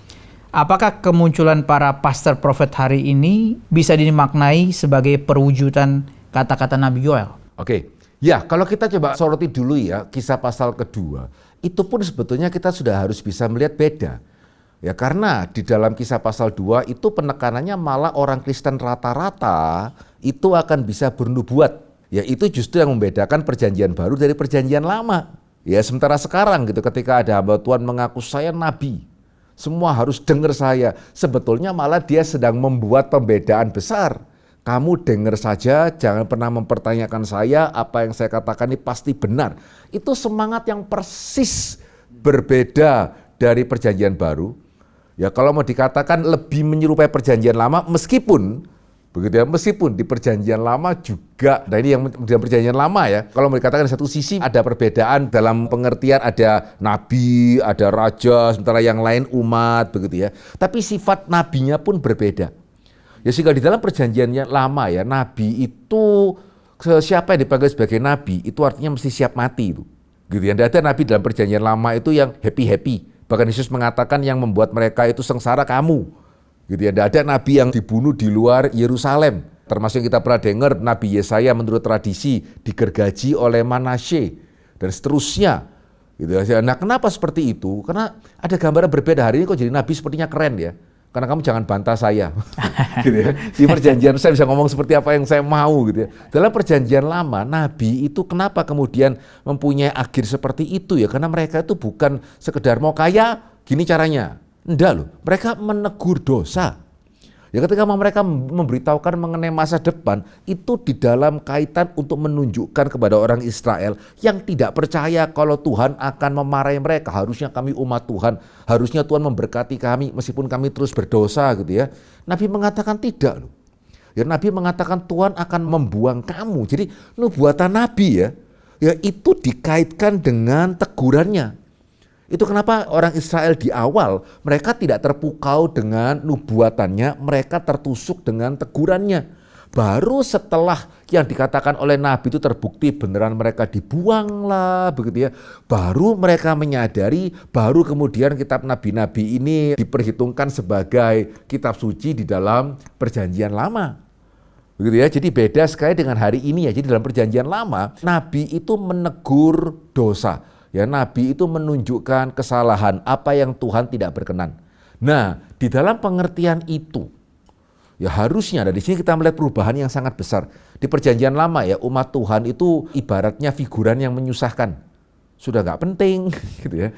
[SPEAKER 1] Apakah kemunculan para pastor prophet hari ini bisa dimaknai sebagai perwujudan kata-kata Nabi Yoel?
[SPEAKER 2] Oke, ya kalau kita coba soroti dulu ya Kisah pasal kedua, itu pun sebetulnya kita sudah harus bisa melihat beda. Ya karena di dalam Kisah pasal 2 itu penekanannya malah orang Kristen rata-rata itu akan bisa bernubuat. Ya itu justru yang membedakan perjanjian baru dari perjanjian lama. Ya sementara sekarang gitu ketika ada hamba Tuhan mengaku saya nabi, semua harus dengar saya. Sebetulnya malah dia sedang membuat pembedaan besar. Kamu dengar saja, jangan pernah mempertanyakan saya, apa yang saya katakan ini pasti benar. Itu semangat yang persis berbeda dari perjanjian baru. Ya kalau mau dikatakan lebih menyerupai perjanjian lama meskipun begitu ya, meskipun di perjanjian lama juga, nah ini yang dalam perjanjian lama ya, kalau mau dikatakan di satu sisi ada perbedaan dalam pengertian ada nabi, ada raja, sementara yang lain umat begitu ya. Tapi sifat nabinya pun berbeda. Ya sehingga di dalam perjanjiannya lama ya, nabi itu siapa yang dipanggil sebagai nabi itu artinya mesti siap mati itu. Gitu ya. Tidak ada nabi dalam perjanjian lama itu yang happy-happy. Bahkan Yesus mengatakan yang membuat mereka itu sengsara kamu. Gitu ya. Tidak ada nabi yang dibunuh di luar Yerusalem. Termasuk yang kita pernah dengar Nabi Yesaya menurut tradisi digergaji oleh Manasye dan seterusnya. Gitu ya. Nah kenapa seperti itu? Karena ada gambaran berbeda. Hari ini kok jadi nabi sepertinya keren ya. Karena kamu jangan bantah saya. Gitu ya. Di perjanjian saya bisa ngomong seperti apa yang saya mau gitu ya. Dalam perjanjian lama, nabi itu kenapa kemudian mempunyai akhir seperti itu ya? Karena mereka itu bukan sekedar mau kaya, gini caranya. Enggak loh, mereka menegur dosa. Ya ketika mereka memberitahukan mengenai masa depan, itu di dalam kaitan untuk menunjukkan kepada orang Israel yang tidak percaya kalau Tuhan akan memarahi mereka. Harusnya kami umat Tuhan, harusnya Tuhan memberkati kami meskipun kami terus berdosa gitu ya. Nabi mengatakan tidak loh. Ya Nabi mengatakan Tuhan akan membuang kamu. Jadi nubuatan Nabi ya. ya itu dikaitkan dengan tegurannya. Itu kenapa orang Israel di awal mereka tidak terpukau dengan nubuatannya, mereka tertusuk dengan tegurannya. Baru setelah yang dikatakan oleh Nabi itu terbukti beneran mereka dibuang lah begitu ya. Baru mereka menyadari, baru kemudian kitab Nabi-Nabi ini diperhitungkan sebagai kitab suci di dalam Perjanjian Lama. Begitu ya, jadi beda sekali dengan hari ini ya. Jadi dalam Perjanjian Lama, Nabi itu menegur dosa. Ya, Nabi itu menunjukkan kesalahan, apa yang Tuhan tidak berkenan. Nah, di dalam pengertian itu, ya harusnya, dan di sini kita melihat perubahan yang sangat besar. Di Perjanjian Lama ya, umat Tuhan itu ibaratnya figuran yang menyusahkan. Sudah nggak penting, gitu ya.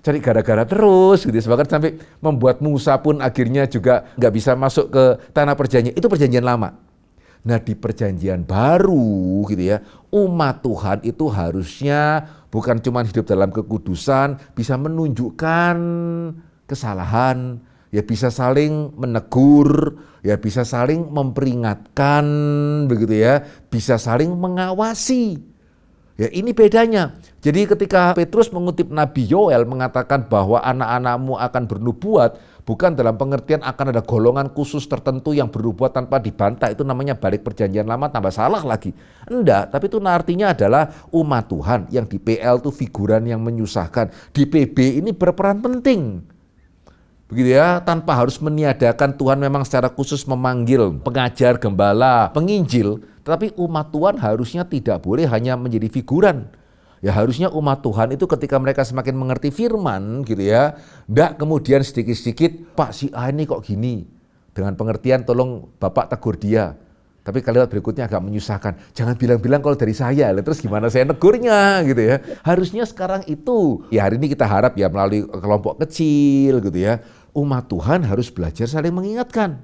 [SPEAKER 2] Cari gara-gara terus, gitu ya. Bahkan sampai membuat Musa pun akhirnya juga nggak bisa masuk ke tanah perjanjian. Itu Perjanjian Lama. Nah di Perjanjian Baru, gitu ya, umat Tuhan itu harusnya bukan cuma hidup dalam kekudusan, bisa menunjukkan kesalahan, ya bisa saling menegur, ya bisa saling memperingatkan, begitu ya, bisa saling mengawasi. Ya ini bedanya. Jadi ketika Petrus mengutip Nabi Yoel mengatakan bahwa anak-anakmu akan bernubuat, bukan dalam pengertian akan ada golongan khusus tertentu yang bernubuat tanpa dibantah, itu namanya balik Perjanjian Lama tambah salah lagi. Enggak, tapi itu artinya adalah umat Tuhan yang di PL itu figuran yang menyusahkan. Di PB ini berperan penting. Begitu ya, tanpa harus meniadakan Tuhan memang secara khusus memanggil pengajar, gembala, penginjil, tetapi umat Tuhan harusnya tidak boleh hanya menjadi figuran. Ya harusnya umat Tuhan itu ketika mereka semakin mengerti firman gitu ya, enggak kemudian sedikit-sedikit, Pak si A ini kok gini. Dengan pengertian tolong Bapak tegur dia. Tapi kalimat berikutnya agak menyusahkan. Jangan bilang-bilang kalau dari saya, terus gimana saya negurnya gitu ya. Harusnya sekarang itu, ya hari ini kita harap ya melalui kelompok kecil gitu ya, umat Tuhan harus belajar saling mengingatkan.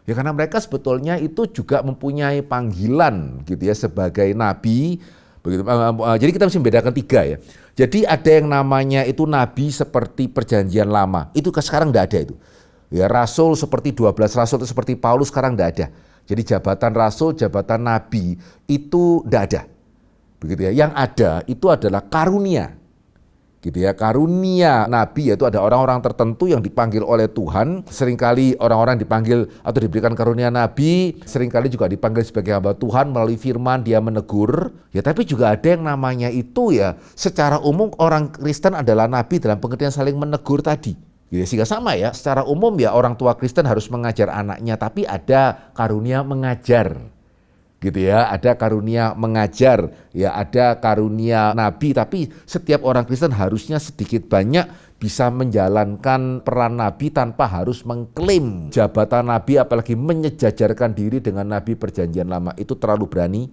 [SPEAKER 2] Ya karena mereka sebetulnya itu juga mempunyai panggilan gitu ya sebagai nabi. Begitu. Jadi kita mesti membedakan tiga ya. Jadi ada yang namanya itu nabi seperti Perjanjian Lama. Itu sekarang tidak ada itu. Ya rasul seperti 12 rasul itu seperti Paulus sekarang tidak ada. Jadi jabatan rasul, jabatan nabi itu tidak ada. Begitu ya. Yang ada itu adalah karunia. Gitu ya, karunia nabi yaitu ada orang-orang tertentu yang dipanggil oleh Tuhan. Seringkali orang-orang dipanggil atau diberikan karunia nabi, seringkali juga dipanggil sebagai hamba Tuhan melalui firman dia menegur. Ya tapi juga ada yang namanya itu ya, secara umum orang Kristen adalah nabi dalam pengertian saling menegur tadi. Ya, sehingga sama ya, secara umum ya orang tua Kristen harus mengajar anaknya, tapi ada karunia mengajar. Gitu ya, ada karunia mengajar, ya ada karunia nabi, tapi setiap orang Kristen harusnya sedikit banyak bisa menjalankan peran nabi tanpa harus mengklaim jabatan nabi, apalagi menyejajarkan diri dengan nabi Perjanjian Lama. Itu terlalu berani.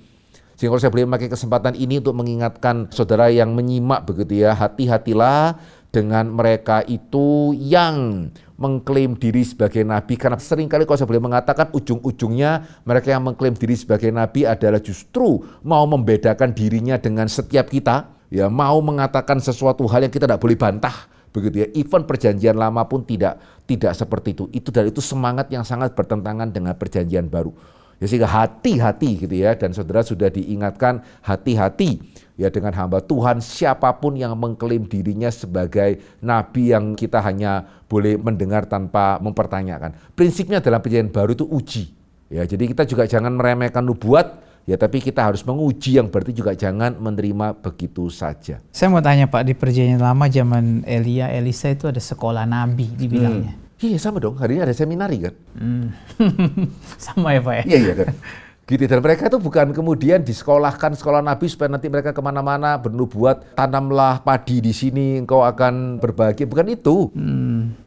[SPEAKER 2] Sehingga kalau saya boleh memakai kesempatan ini untuk mengingatkan saudara yang menyimak begitu ya, hati-hatilah dengan mereka itu yang mengklaim diri sebagai nabi, karena seringkali kalau saya boleh mengatakan ujung-ujungnya mereka yang mengklaim diri sebagai nabi adalah justru mau membedakan dirinya dengan setiap kita, ya mau mengatakan sesuatu hal yang kita tidak boleh bantah, begitu ya. Even Perjanjian Lama pun tidak seperti itu. Dan itu semangat yang sangat bertentangan dengan Perjanjian Baru. Ya sehingga hati-hati gitu ya, dan saudara sudah diingatkan hati-hati ya dengan hamba Tuhan siapapun yang mengklaim dirinya sebagai nabi yang kita hanya boleh mendengar tanpa mempertanyakan. Prinsipnya dalam Perjanjian Baru itu uji. Ya, jadi kita juga jangan meremehkan nubuat, ya tapi kita harus menguji, yang berarti juga jangan menerima begitu saja.
[SPEAKER 1] Saya mau tanya Pak, di Perjanjian Lama zaman Elia, Elisa itu ada sekolah nabi dibilangnya.
[SPEAKER 2] Iya sama dong, hari ini ada seminari kan.
[SPEAKER 1] Sama ya Pak ya?
[SPEAKER 2] Iya kan. Gitu, dan mereka itu bukan kemudian disekolahkan sekolah nabi supaya nanti mereka kemana-mana bernubuat, tanamlah padi di sini engkau akan berbahagia, bukan itu.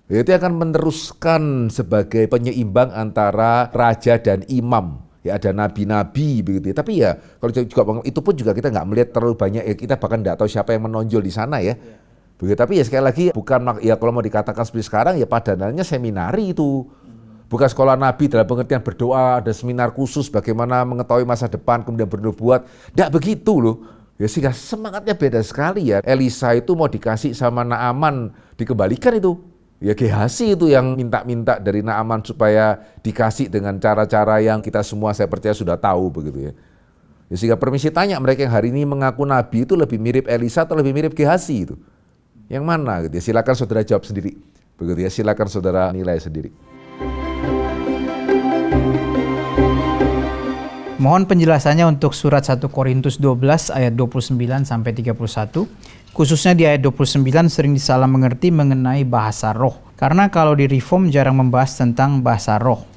[SPEAKER 2] Itu akan meneruskan sebagai penyeimbang antara raja dan imam. Ya ada nabi-nabi begitu. Tapi ya kalau juga itu pun juga kita nggak melihat terlalu banyak, ya kita bahkan nggak tahu siapa yang menonjol di sana ya. Begitu. Tapi ya sekali lagi bukan ya kalau mau dikatakan seperti sekarang ya padanannya seminari itu. Bukan sekolah nabi dalam pengertian berdoa, ada seminar khusus bagaimana mengetahui masa depan kemudian bernubuat. Tidak begitu loh. Ya sehingga semangatnya beda sekali ya. Elisa itu mau dikasih sama Naaman, dikembalikan itu. Ya Gehazi itu yang minta-minta dari Naaman supaya dikasih dengan cara-cara yang kita semua saya percaya sudah tahu begitu ya. Ya, sehingga permisi tanya mereka yang hari ini mengaku nabi itu lebih mirip Elisa atau lebih mirip Gehazi itu. Yang mana gitu ya? Silakan saudara jawab sendiri. Begitu ya, silakan saudara nilai sendiri.
[SPEAKER 1] Mohon penjelasannya untuk surat 1 Korintus 12 ayat 29 sampai 31. Khususnya di ayat 29 sering disalah mengerti mengenai bahasa roh. Karena kalau di Reform jarang membahas tentang bahasa roh.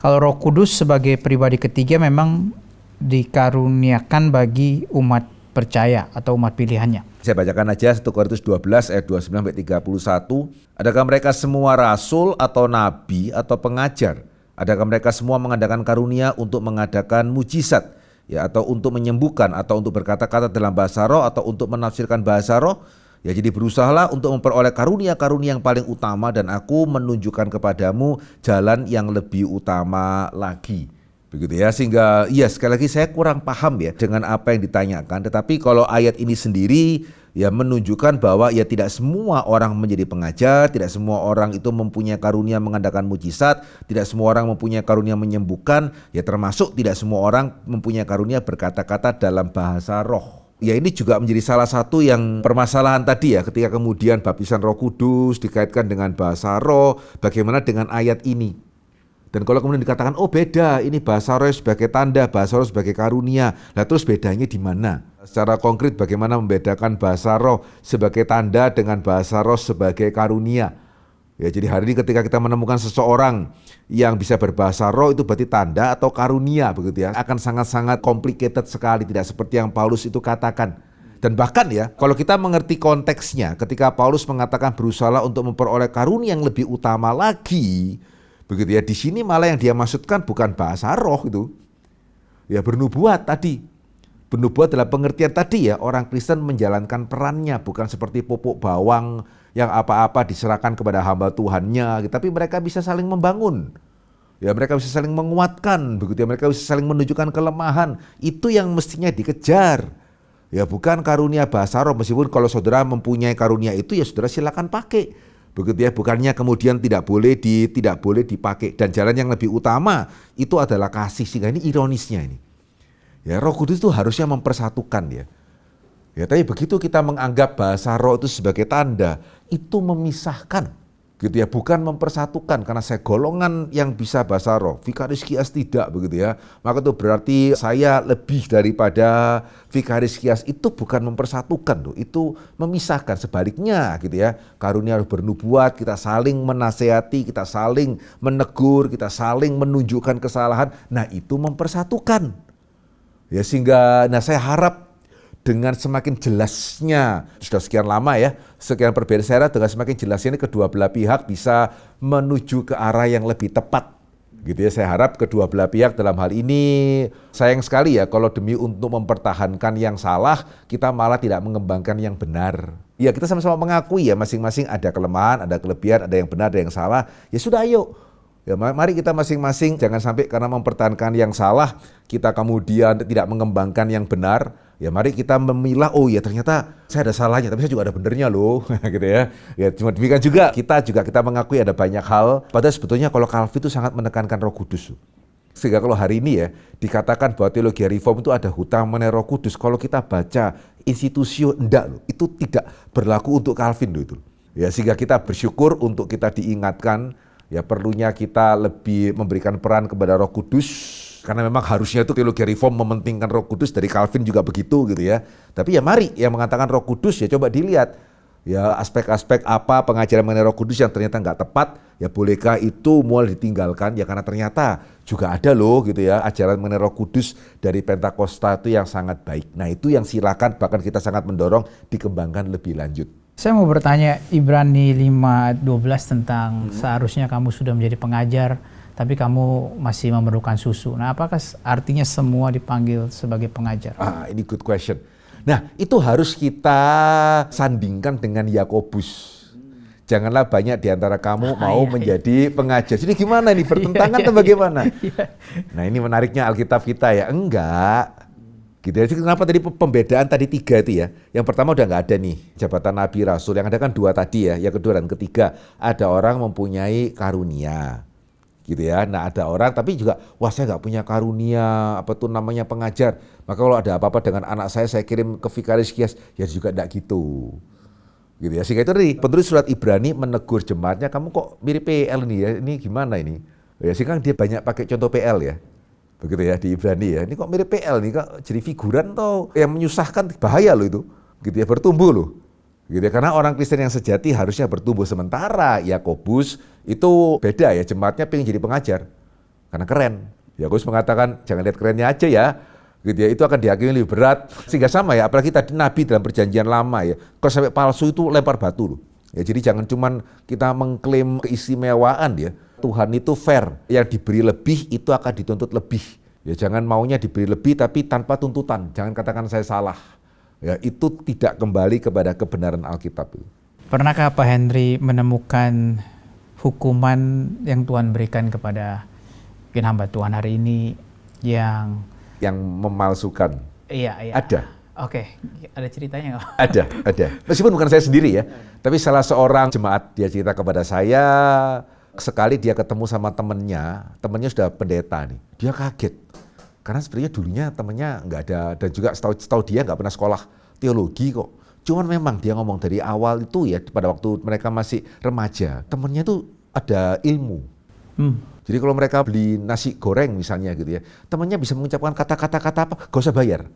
[SPEAKER 1] Kalau Roh Kudus sebagai pribadi ketiga memang dikaruniakan bagi umat percaya atau umat pilihannya.
[SPEAKER 2] Saya bacakan aja 1 Korintus 12 ayat 29 sampai 31. Adakah mereka semua rasul atau nabi atau pengajar? Adakah mereka semua mengadakan karunia untuk mengadakan mujizat, ya, atau untuk menyembuhkan, atau untuk berkata-kata dalam bahasa roh, atau untuk menafsirkan bahasa roh? Ya, jadi berusahalah untuk memperoleh karunia-karunia yang paling utama, dan aku menunjukkan kepadamu jalan yang lebih utama lagi. Begitu ya, sehingga ya sekali lagi saya kurang paham ya dengan apa yang ditanyakan, tetapi kalau ayat ini sendiri ya menunjukkan bahwa ya tidak semua orang menjadi pengajar, tidak semua orang itu mempunyai karunia mengadakan mujizat, tidak semua orang mempunyai karunia menyembuhkan, ya termasuk tidak semua orang mempunyai karunia berkata-kata dalam bahasa roh. Ya ini juga menjadi salah satu yang permasalahan tadi ya, ketika kemudian baptisan Roh Kudus dikaitkan dengan bahasa roh, bagaimana dengan ayat ini? Dan kalau kemudian dikatakan, oh beda, ini bahasa roh sebagai tanda, bahasa roh sebagai karunia. Nah terus bedanya di mana? Secara konkret bagaimana membedakan bahasa roh sebagai tanda dengan bahasa roh sebagai karunia? Ya, jadi hari ini ketika kita menemukan seseorang yang bisa berbahasa roh, itu berarti tanda atau karunia, begitu ya. Akan sangat-sangat complicated sekali, tidak seperti yang Paulus itu katakan. Dan bahkan ya, kalau kita mengerti konteksnya, ketika Paulus mengatakan berusaha untuk memperoleh karunia yang lebih utama lagi, begitu ya, di sini malah yang dia maksudkan bukan bahasa roh itu. Ya bernubuat tadi. Bernubuat dalam pengertian tadi ya, orang Kristen menjalankan perannya, bukan seperti pupuk bawang yang apa-apa diserahkan kepada hamba Tuhannya, tapi mereka bisa saling membangun. Ya mereka bisa saling menguatkan, begitu ya, mereka bisa saling menunjukkan kelemahan. Itu yang mestinya dikejar. Ya bukan karunia bahasa roh, meskipun kalau saudara mempunyai karunia itu ya saudara silakan pakai. Begitu ya, bukannya kemudian tidak boleh dipakai, dan jalan yang lebih utama itu adalah kasih. Sehingga ini ironisnya ini. Ya Roh Kudus itu harusnya mempersatukan ya. Ya tapi begitu kita menganggap bahasa roh itu sebagai tanda, itu memisahkan. Gitu ya, bukan mempersatukan, karena saya golongan yang bisa bahasa roh, Vikaris Kias tidak, begitu ya. Maka itu berarti saya lebih daripada Vikaris Kias, itu bukan mempersatukan loh, itu memisahkan. Sebaliknya gitu ya, karunia harus bernubuat, kita saling menasehati, kita saling menegur, kita saling menunjukkan kesalahan. Nah, itu mempersatukan. Ya sehingga saya harap dengan semakin jelasnya, sudah sekian lama ya, sekian perbedaan saya dengan semakin jelasnya ini kedua belah pihak bisa menuju ke arah yang lebih tepat. Gitu ya, saya harap kedua belah pihak dalam hal ini, sayang sekali ya kalau demi untuk mempertahankan yang salah, kita malah tidak mengembangkan yang benar. Ya kita sama-sama mengakui ya, masing-masing ada kelemahan, ada kelebihan, ada yang benar, ada yang salah. Ya sudah ayo. Ya, mari kita masing-masing jangan sampai karena mempertahankan yang salah, kita kemudian tidak mengembangkan yang benar. Ya mari kita memilah, oh ya ternyata saya ada salahnya, tapi saya juga ada benernya loh, gitu ya. Ya cuma demikian juga kita mengakui ada banyak hal. Padahal sebetulnya kalau Calvin itu sangat menekankan Roh Kudus. Sehingga kalau hari ini ya dikatakan bahwa teologi reform itu ada hutang mengenai Roh Kudus. Kalau kita baca institusio enggak loh, itu tidak berlaku untuk Calvin loh itu. Ya sehingga kita bersyukur untuk kita diingatkan. Ya perlunya kita lebih memberikan peran kepada Roh Kudus, karena memang harusnya itu teologi reform mementingkan Roh Kudus, dari Calvin juga begitu gitu ya. Tapi ya mari yang mengatakan Roh Kudus ya coba dilihat ya aspek-aspek apa pengajaran mengenai Roh Kudus yang ternyata nggak tepat, ya bolehkah itu mulai ditinggalkan ya, karena ternyata juga ada loh gitu ya ajaran mengenai Roh Kudus dari Pentakosta itu yang sangat baik. Nah itu yang silakan bahkan kita sangat mendorong dikembangkan lebih lanjut.
[SPEAKER 1] Saya mau bertanya Ibrani 5:12 tentang seharusnya kamu sudah menjadi pengajar, tapi kamu masih memerlukan susu. Nah, apakah artinya semua dipanggil sebagai pengajar?
[SPEAKER 2] Ini good question. Nah, itu harus kita sandingkan dengan Yakobus. Janganlah banyak di antara kamu mau menjadi pengajar. Jadi gimana nih, bertentangan atau bagaimana? Nah, ini menariknya Alkitab kita ya. Enggak. Gitu ya. Kenapa tadi pembedaan tadi 3 itu ya? Yang pertama udah nggak ada nih jabatan Nabi Rasul, yang ada kan 2 tadi ya. Yang kedua dan ketiga ada orang mempunyai karunia. gitu ya. Nah ada orang tapi juga, wah saya nggak punya karunia, apa tuh namanya pengajar. Maka kalau ada apa-apa dengan anak saya kirim ke Vikaris Kias, ya juga enggak gitu. Gitu ya. Sehingga itu tadi, penulis surat Ibrani menegur jemaatnya, kamu kok mirip PL nih ya, ini gimana ini? Ya sehingga dia banyak pakai contoh PL ya. Begitu ya di Ibrani ya, ini kok mirip PL nih, kok jadi figuran toh yang menyusahkan, bahaya loh itu. Gitu ya, bertumbuh loh. Gitu ya, karena orang Kristen yang sejati harusnya bertumbuh, sementara Yakobus itu beda ya, jemaatnya pengen jadi pengajar karena keren. Yakobus mengatakan jangan lihat kerennya aja ya, gitu ya, itu akan dihakimi lebih berat. Sehingga sama ya, apalagi tadi Nabi dalam perjanjian lama ya, kalau sampai palsu itu lempar batu loh. Ya, jadi jangan cuman kita mengklaim keistimewaan ya. Tuhan itu fair, yang diberi lebih itu akan dituntut lebih. Ya jangan maunya diberi lebih tapi tanpa tuntutan. Jangan katakan saya salah. Ya, itu tidak kembali kepada kebenaran Alkitab.
[SPEAKER 1] Pernahkah Pak Henry menemukan hukuman yang Tuhan berikan kepada mungkin hamba Tuhan hari ini yang
[SPEAKER 2] memalsukan?
[SPEAKER 1] Iya.
[SPEAKER 2] Ada.
[SPEAKER 1] Oke, ada ceritanya nggak?
[SPEAKER 2] Ada. Meskipun bukan saya sendiri ya, tapi salah seorang jemaat dia cerita kepada saya, sekali dia ketemu sama temennya sudah pendeta nih. Dia kaget. Karena sebenarnya dulunya temennya nggak ada, dan juga setahu dia nggak pernah sekolah teologi kok. Cuman memang dia ngomong dari awal itu ya, pada waktu mereka masih remaja, temennya tuh ada ilmu. Jadi kalau mereka beli nasi goreng misalnya gitu ya, temennya bisa mengucapkan kata-kata apa, gak usah bayar.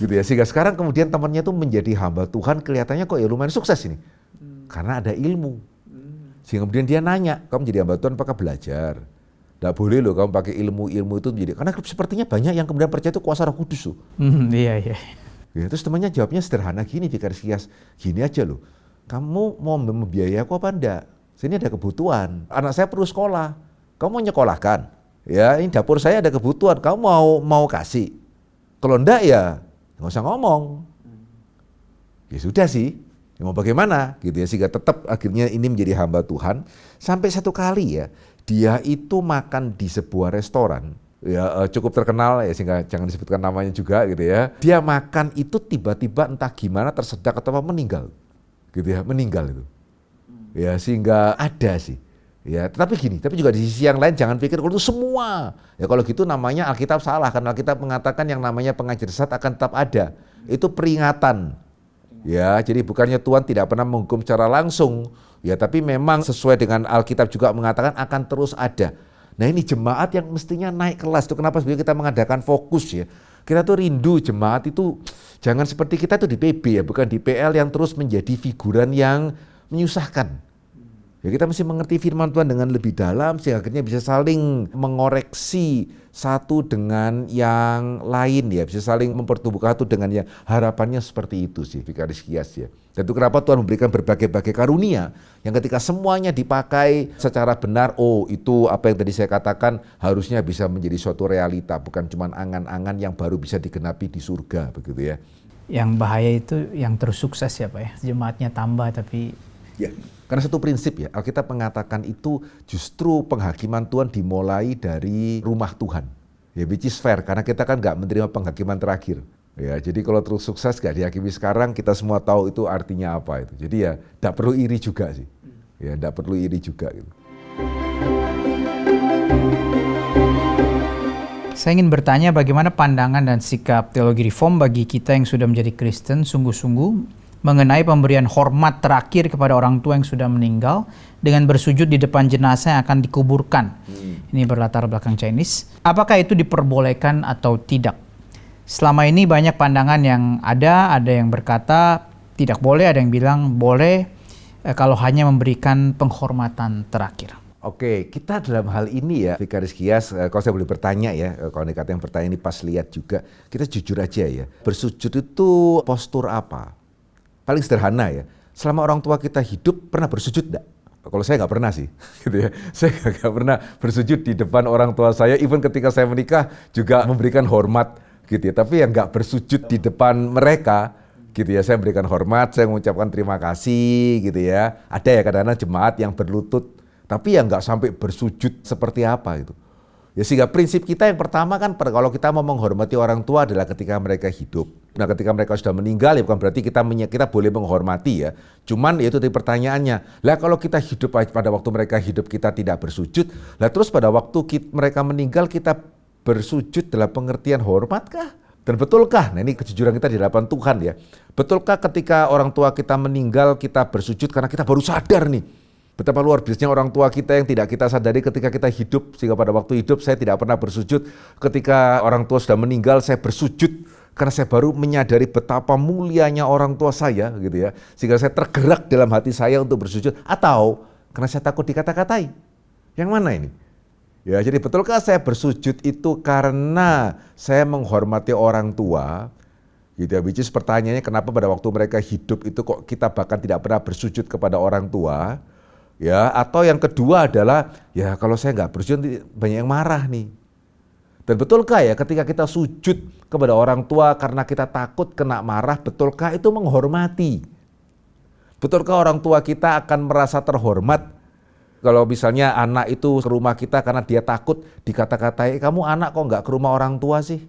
[SPEAKER 2] Gitu ya, sehingga sekarang kemudian temennya tuh menjadi hamba Tuhan, kelihatannya kok ya lumayan sukses ini. Karena ada ilmu. Sehingga kemudian dia nanya, kamu jadi hamba Tuhan apakah belajar? Nggak boleh loh kamu pakai ilmu itu menjadi, karena sepertinya banyak yang kemudian percaya itu kuasa Roh Kudus loh.
[SPEAKER 1] Iya.
[SPEAKER 2] Ya, terus temannya jawabnya sederhana gini, Vikaris Kias, gini aja loh, kamu mau membiayai aku apa enggak? Sini ada kebutuhan, anak saya perlu sekolah, kamu mau nyekolahkan? Ya ini dapur saya ada kebutuhan, kamu mau kasih? Kalau enggak ya nggak usah ngomong. Ya sudah sih, ya mau bagaimana gitu ya, sehingga tetap akhirnya ini menjadi hamba Tuhan. Sampai satu kali ya, dia itu makan di sebuah restoran ya, cukup terkenal ya, sehingga jangan disebutkan namanya juga gitu ya. Dia makan itu tiba-tiba entah gimana tersedak atau meninggal gitu ya, meninggal itu ya, sehingga ada sih ya. Tapi juga di sisi yang lain jangan pikir kalau itu semua ya, kalau gitu namanya Alkitab salah, karena Alkitab mengatakan yang namanya pengajar sesat akan tetap ada, itu peringatan ya. Jadi bukannya Tuhan tidak pernah menghukum secara langsung ya, tapi memang sesuai dengan Alkitab juga mengatakan akan terus ada. Nah ini jemaat yang mestinya naik kelas. Itu kenapa sebenarnya kita mengadakan fokus ya. Kita tuh rindu jemaat itu jangan seperti kita tuh di PB ya, bukan di PL yang terus menjadi figuran yang menyusahkan. Ya kita mesti mengerti firman Tuhan dengan lebih dalam, sehingga akhirnya bisa saling mengoreksi satu dengan yang lain ya, bisa saling mempertumbuhkan satu dengan yang harapannya seperti itu sih, Vikaris Kias ya. Dan itu kenapa Tuhan memberikan berbagai-bagai karunia yang ketika semuanya dipakai secara benar, oh itu apa yang tadi saya katakan harusnya bisa menjadi suatu realita, bukan cuma angan-angan yang baru bisa digenapi di surga begitu ya.
[SPEAKER 1] Yang bahaya itu yang terus sukses ya Pak ya, jemaatnya tambah tapi
[SPEAKER 2] ya, karena satu prinsip ya, Alkitab mengatakan itu justru penghakiman Tuhan dimulai dari rumah Tuhan. Ya, which is fair, karena kita kan nggak menerima penghakiman terakhir. Ya, jadi kalau terus sukses nggak dihakimi sekarang, kita semua tahu itu artinya apa itu. Jadi ya, nggak perlu iri juga sih. Ya, nggak perlu iri juga gitu.
[SPEAKER 1] Saya ingin bertanya bagaimana pandangan dan sikap teologi reform bagi kita yang sudah menjadi Kristen sungguh-sungguh mengenai pemberian hormat terakhir kepada orang tua yang sudah meninggal dengan bersujud di depan jenazah yang akan dikuburkan. Ini berlatar belakang Chinese. Apakah itu diperbolehkan atau tidak? Selama ini banyak pandangan yang ada yang berkata tidak boleh, ada yang bilang boleh kalau hanya memberikan penghormatan terakhir.
[SPEAKER 2] Oke, kita dalam hal ini ya, Vikaris Kias, kalau saya boleh bertanya ya, kalau dikata yang bertanya ini pas lihat juga, kita jujur aja ya, bersujud itu postur apa? Paling sederhana ya, selama orang tua kita hidup pernah bersujud enggak? Kalau saya nggak pernah sih, gitu ya. Saya nggak pernah bersujud di depan orang tua saya, even ketika saya menikah juga memberikan hormat, gitu ya. Tapi yang nggak bersujud di depan mereka, gitu ya. Saya memberikan hormat, saya mengucapkan terima kasih, gitu ya. Ada ya kadang-kadang jemaat yang berlutut, tapi yang nggak sampai bersujud seperti apa gitu. Ya sehingga prinsip kita yang pertama kan kalau kita mau menghormati orang tua adalah ketika mereka hidup. Nah ketika mereka sudah meninggal ya bukan berarti kita boleh menghormati ya. Cuman itu tadi pertanyaannya, lah kalau kita hidup pada waktu mereka hidup kita tidak bersujud, lah terus pada waktu mereka meninggal kita bersujud dalam pengertian hormatkah? Dan betulkah, nah ini kejujuran kita di hadapan Tuhan ya, betulkah ketika orang tua kita meninggal kita bersujud karena kita baru sadar nih, betapa luar biasanya orang tua kita yang tidak kita sadari ketika kita hidup, sehingga pada waktu hidup saya tidak pernah bersujud, ketika orang tua sudah meninggal saya bersujud, karena saya baru menyadari betapa mulianya orang tua saya gitu ya, sehingga saya tergerak dalam hati saya untuk bersujud, atau karena saya takut dikata-katai. Yang mana ini? Ya, jadi betulkah saya bersujud itu karena saya menghormati orang tua? Gitu ya, which is pertanyaannya kenapa pada waktu mereka hidup itu kok kita bahkan tidak pernah bersujud kepada orang tua? Ya, atau yang kedua adalah ya kalau saya nggak bersujud banyak yang marah nih. Dan betulkah ya ketika kita sujud kepada orang tua karena kita takut kena marah, betulkah itu menghormati? Betulkah orang tua kita akan merasa terhormat kalau misalnya anak itu ke rumah kita karena dia takut dikata-katai, kamu anak kok nggak ke rumah orang tua sih?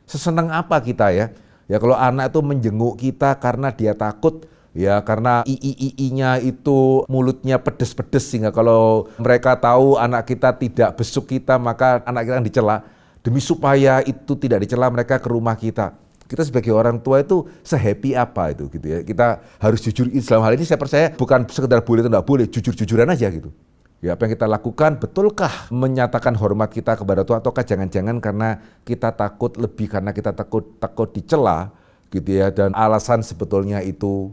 [SPEAKER 2] Seseneng apa kita ya? Ya kalau anak itu menjenguk kita karena dia takut, ya karena ii-nya itu mulutnya pedes-pedes sehingga kalau mereka tahu anak kita tidak besuk kita maka anak kita akan dicela. Demi supaya itu tidak dicela mereka ke rumah kita. Kita sebagai orang tua itu se-happy apa itu gitu ya. Kita harus jujur dalam hal ini saya percaya bukan sekedar boleh atau tidak boleh, jujur-jujuran aja gitu. Ya apa yang kita lakukan betulkah menyatakan hormat kita kepada Tuhan ataukah jangan-jangan karena kita takut lebih karena kita takut dicela gitu ya, dan alasan sebetulnya itu.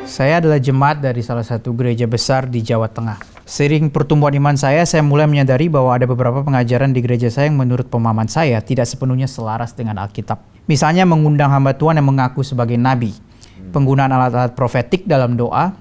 [SPEAKER 1] Saya adalah jemaat dari salah satu gereja besar di Jawa Tengah. Seiring pertumbuhan iman saya mulai menyadari bahwa ada beberapa pengajaran di gereja saya yang menurut pemahaman saya tidak sepenuhnya selaras dengan Alkitab. Misalnya mengundang hamba Tuhan yang mengaku sebagai nabi, penggunaan alat-alat profetik dalam doa,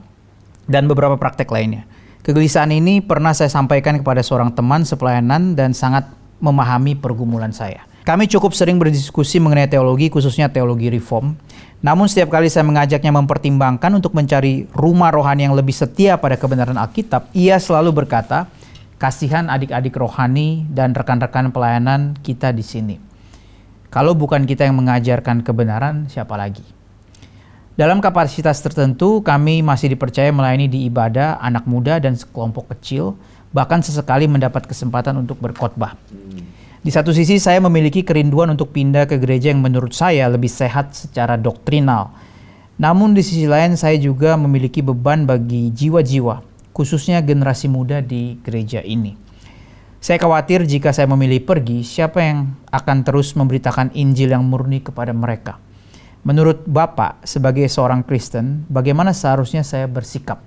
[SPEAKER 1] dan beberapa praktek lainnya. Kegelisahan ini pernah saya sampaikan kepada seorang teman sepelayanan dan sangat memahami pergumulan saya. Kami cukup sering berdiskusi mengenai teologi, khususnya teologi reform. Namun setiap kali saya mengajaknya mempertimbangkan untuk mencari rumah rohani yang lebih setia pada kebenaran Alkitab, ia selalu berkata, kasihan adik-adik rohani dan rekan-rekan pelayanan kita di sini. Kalau bukan kita yang mengajarkan kebenaran, siapa lagi? Dalam kapasitas tertentu, kami masih dipercaya melayani di ibadah, anak muda, dan sekelompok kecil, bahkan sesekali mendapat kesempatan untuk berkhotbah. Di satu sisi saya memiliki kerinduan untuk pindah ke gereja yang menurut saya lebih sehat secara doktrinal. Namun di sisi lain saya juga memiliki beban bagi jiwa-jiwa, khususnya generasi muda di gereja ini. Saya khawatir jika saya memilih pergi, siapa yang akan terus memberitakan Injil yang murni kepada mereka? Menurut Bapak, sebagai seorang Kristen, bagaimana seharusnya saya bersikap?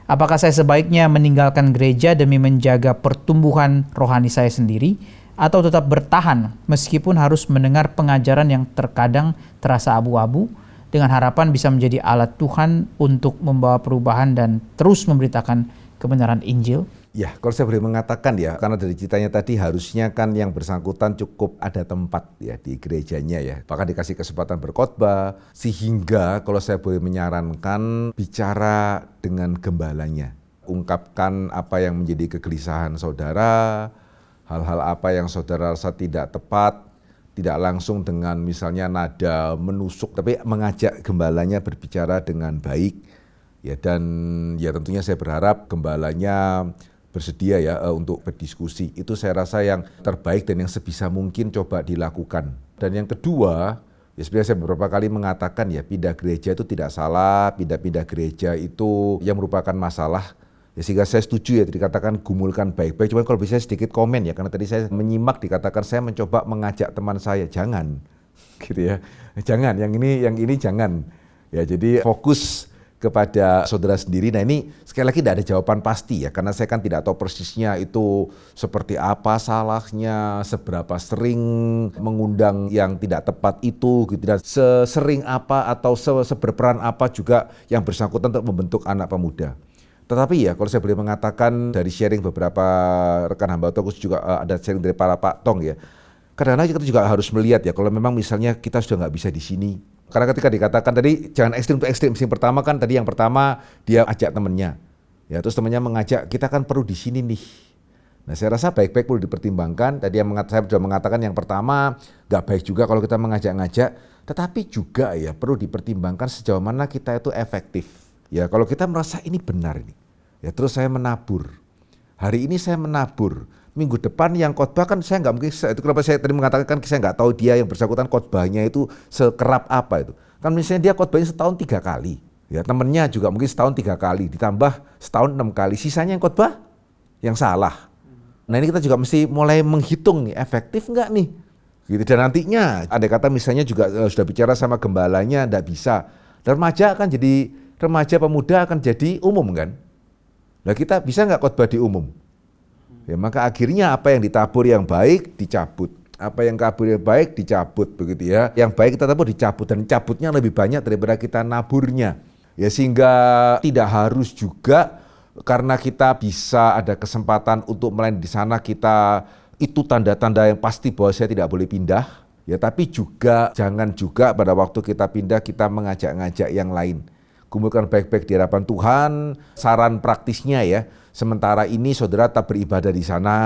[SPEAKER 1] Apakah saya sebaiknya meninggalkan gereja demi menjaga pertumbuhan rohani saya sendiri, atau tetap bertahan meskipun harus mendengar pengajaran yang terkadang terasa abu-abu dengan harapan bisa menjadi alat Tuhan untuk membawa perubahan dan terus memberitakan kebenaran Injil?
[SPEAKER 2] Ya, kalau saya boleh mengatakan ya, karena dari ceritanya tadi harusnya kan yang bersangkutan cukup ada tempat ya di gerejanya ya. Bahkan dikasih kesempatan berkhotbah, sehingga kalau saya boleh menyarankan bicara dengan gembalanya. Ungkapkan apa yang menjadi kegelisahan saudara, hal-hal apa yang saudara rasa tidak tepat, tidak langsung dengan misalnya nada menusuk, tapi mengajak gembalanya berbicara dengan baik. Ya, dan ya tentunya saya berharap gembalanya bersedia ya untuk berdiskusi. Itu saya rasa yang terbaik dan yang sebisa mungkin coba dilakukan. Dan yang kedua, ya sebenarnya saya beberapa kali mengatakan ya pindah gereja itu tidak salah, pindah-pindah gereja itu yang merupakan masalah. Ya sehingga saya setuju ya dikatakan gumulkan baik-baik. Cuma kalau bisa sedikit komen ya, karena tadi saya menyimak dikatakan saya mencoba mengajak teman saya, jangan gitu ya, jangan yang ini jangan ya. Jadi fokus kepada saudara sendiri. Nah ini sekali lagi tidak ada jawaban pasti ya, karena saya kan tidak tahu persisnya itu seperti apa salahnya, seberapa sering mengundang yang tidak tepat itu gitu, dan sesering apa atau seberperan apa juga yang bersangkutan untuk membentuk anak pemuda. Tetapi ya kalau saya boleh mengatakan dari sharing beberapa rekan hamba Tuhan, juga ada sharing dari para Pak Tong ya, kadang-kadang kita juga harus melihat ya kalau memang misalnya kita sudah nggak bisa di sini. Karena ketika dikatakan tadi jangan ekstrim untuk ekstrim, yang pertama kan tadi yang pertama dia ajak temennya. Ya, terus temannya mengajak, kita kan perlu di sini nih. Nah, saya rasa baik-baik perlu dipertimbangkan. Tadi saya sudah mengatakan yang pertama, nggak baik juga kalau kita mengajak-ngajak, tetapi juga ya perlu dipertimbangkan sejauh mana kita itu efektif. Ya, kalau kita merasa ini benar ini, ya terus saya menabur. Hari ini saya menabur. Minggu depan yang khotbah kan saya nggak mungkin, itu kenapa saya tadi mengatakan kan saya nggak tahu dia yang bersangkutan khotbahnya itu sekerap apa itu. Kan misalnya dia khotbahnya setahun 3 kali. Ya, temennya juga mungkin setahun 3 kali, ditambah setahun 6 kali, sisanya yang khotbah yang salah. Nah, ini kita juga mesti mulai menghitung nih, efektif nggak nih? Gitu. Dan nantinya, andai kata misalnya juga sudah bicara sama gembalanya, nggak bisa. Dan remaja pemuda akan jadi umum kan? Nah, kita bisa nggak khotbah di umum? Ya, maka akhirnya apa yang ditabur yang baik dicabut. Apa yang kabur yang baik dicabut begitu ya. Yang baik kita tabur dicabut, dan cabutnya lebih banyak daripada kita naburnya. Ya, sehingga tidak harus juga karena kita bisa ada kesempatan untuk melayani di sana, kita itu tanda-tanda yang pasti bahwa saya tidak boleh pindah. Ya, tapi juga jangan juga pada waktu kita pindah kita mengajak-ngajak yang lain. Kumpulkan baik-baik di hadapan Tuhan. Saran praktisnya ya, sementara ini saudara tetap beribadah di sana.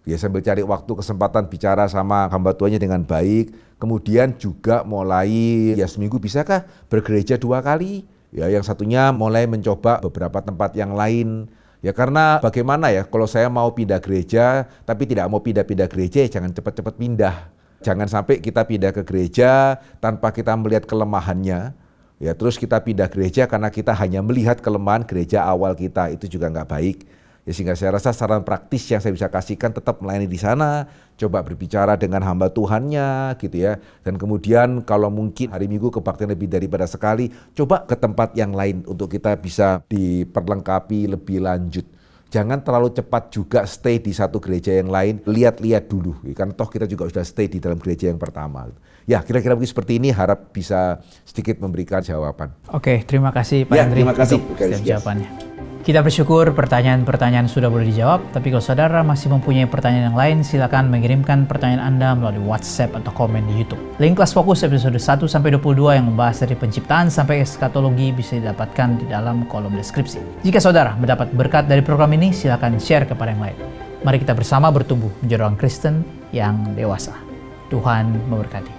[SPEAKER 2] Ya, sambil cari waktu kesempatan bicara sama hamba Tuhannya dengan baik. Kemudian juga mulai ya seminggu bisakah bergereja 2 kali? Ya, yang satunya mulai mencoba beberapa tempat yang lain. Ya, karena bagaimana ya kalau saya mau pindah gereja tapi tidak mau pindah-pindah gereja, ya jangan cepat-cepat pindah. Jangan sampai kita pindah ke gereja tanpa kita melihat kelemahannya. Ya, terus kita pindah gereja karena kita hanya melihat kelemahan gereja awal kita, itu juga nggak baik. Ya, sehingga saya rasa saran praktis yang saya bisa kasihkan tetap melayani di sana, coba berbicara dengan hamba Tuhannya gitu ya. Dan kemudian kalau mungkin hari Minggu kebaktian lebih daripada sekali, coba ke tempat yang lain untuk kita bisa diperlengkapi lebih lanjut. Jangan terlalu cepat juga stay di satu gereja yang lain, lihat-lihat dulu. Kan toh kita juga sudah stay di dalam gereja yang pertama. Ya, kira-kira mungkin seperti ini, harap bisa sedikit memberikan jawaban.
[SPEAKER 1] Oke, terima kasih Pak
[SPEAKER 2] Ya,
[SPEAKER 1] Andri
[SPEAKER 2] terima kasih.
[SPEAKER 1] untuk setiap jawabannya. Kita bersyukur pertanyaan-pertanyaan sudah boleh dijawab, tapi kalau saudara masih mempunyai pertanyaan yang lain, silakan mengirimkan pertanyaan Anda melalui WhatsApp atau komen di YouTube. Link Kelas Fokus episode 1-22 yang membahas dari penciptaan sampai eskatologi bisa didapatkan di dalam kolom deskripsi. Jika saudara mendapat berkat dari program ini, silakan share kepada yang lain. Mari kita bersama bertumbuh menjadi orang Kristen yang dewasa. Tuhan memberkati.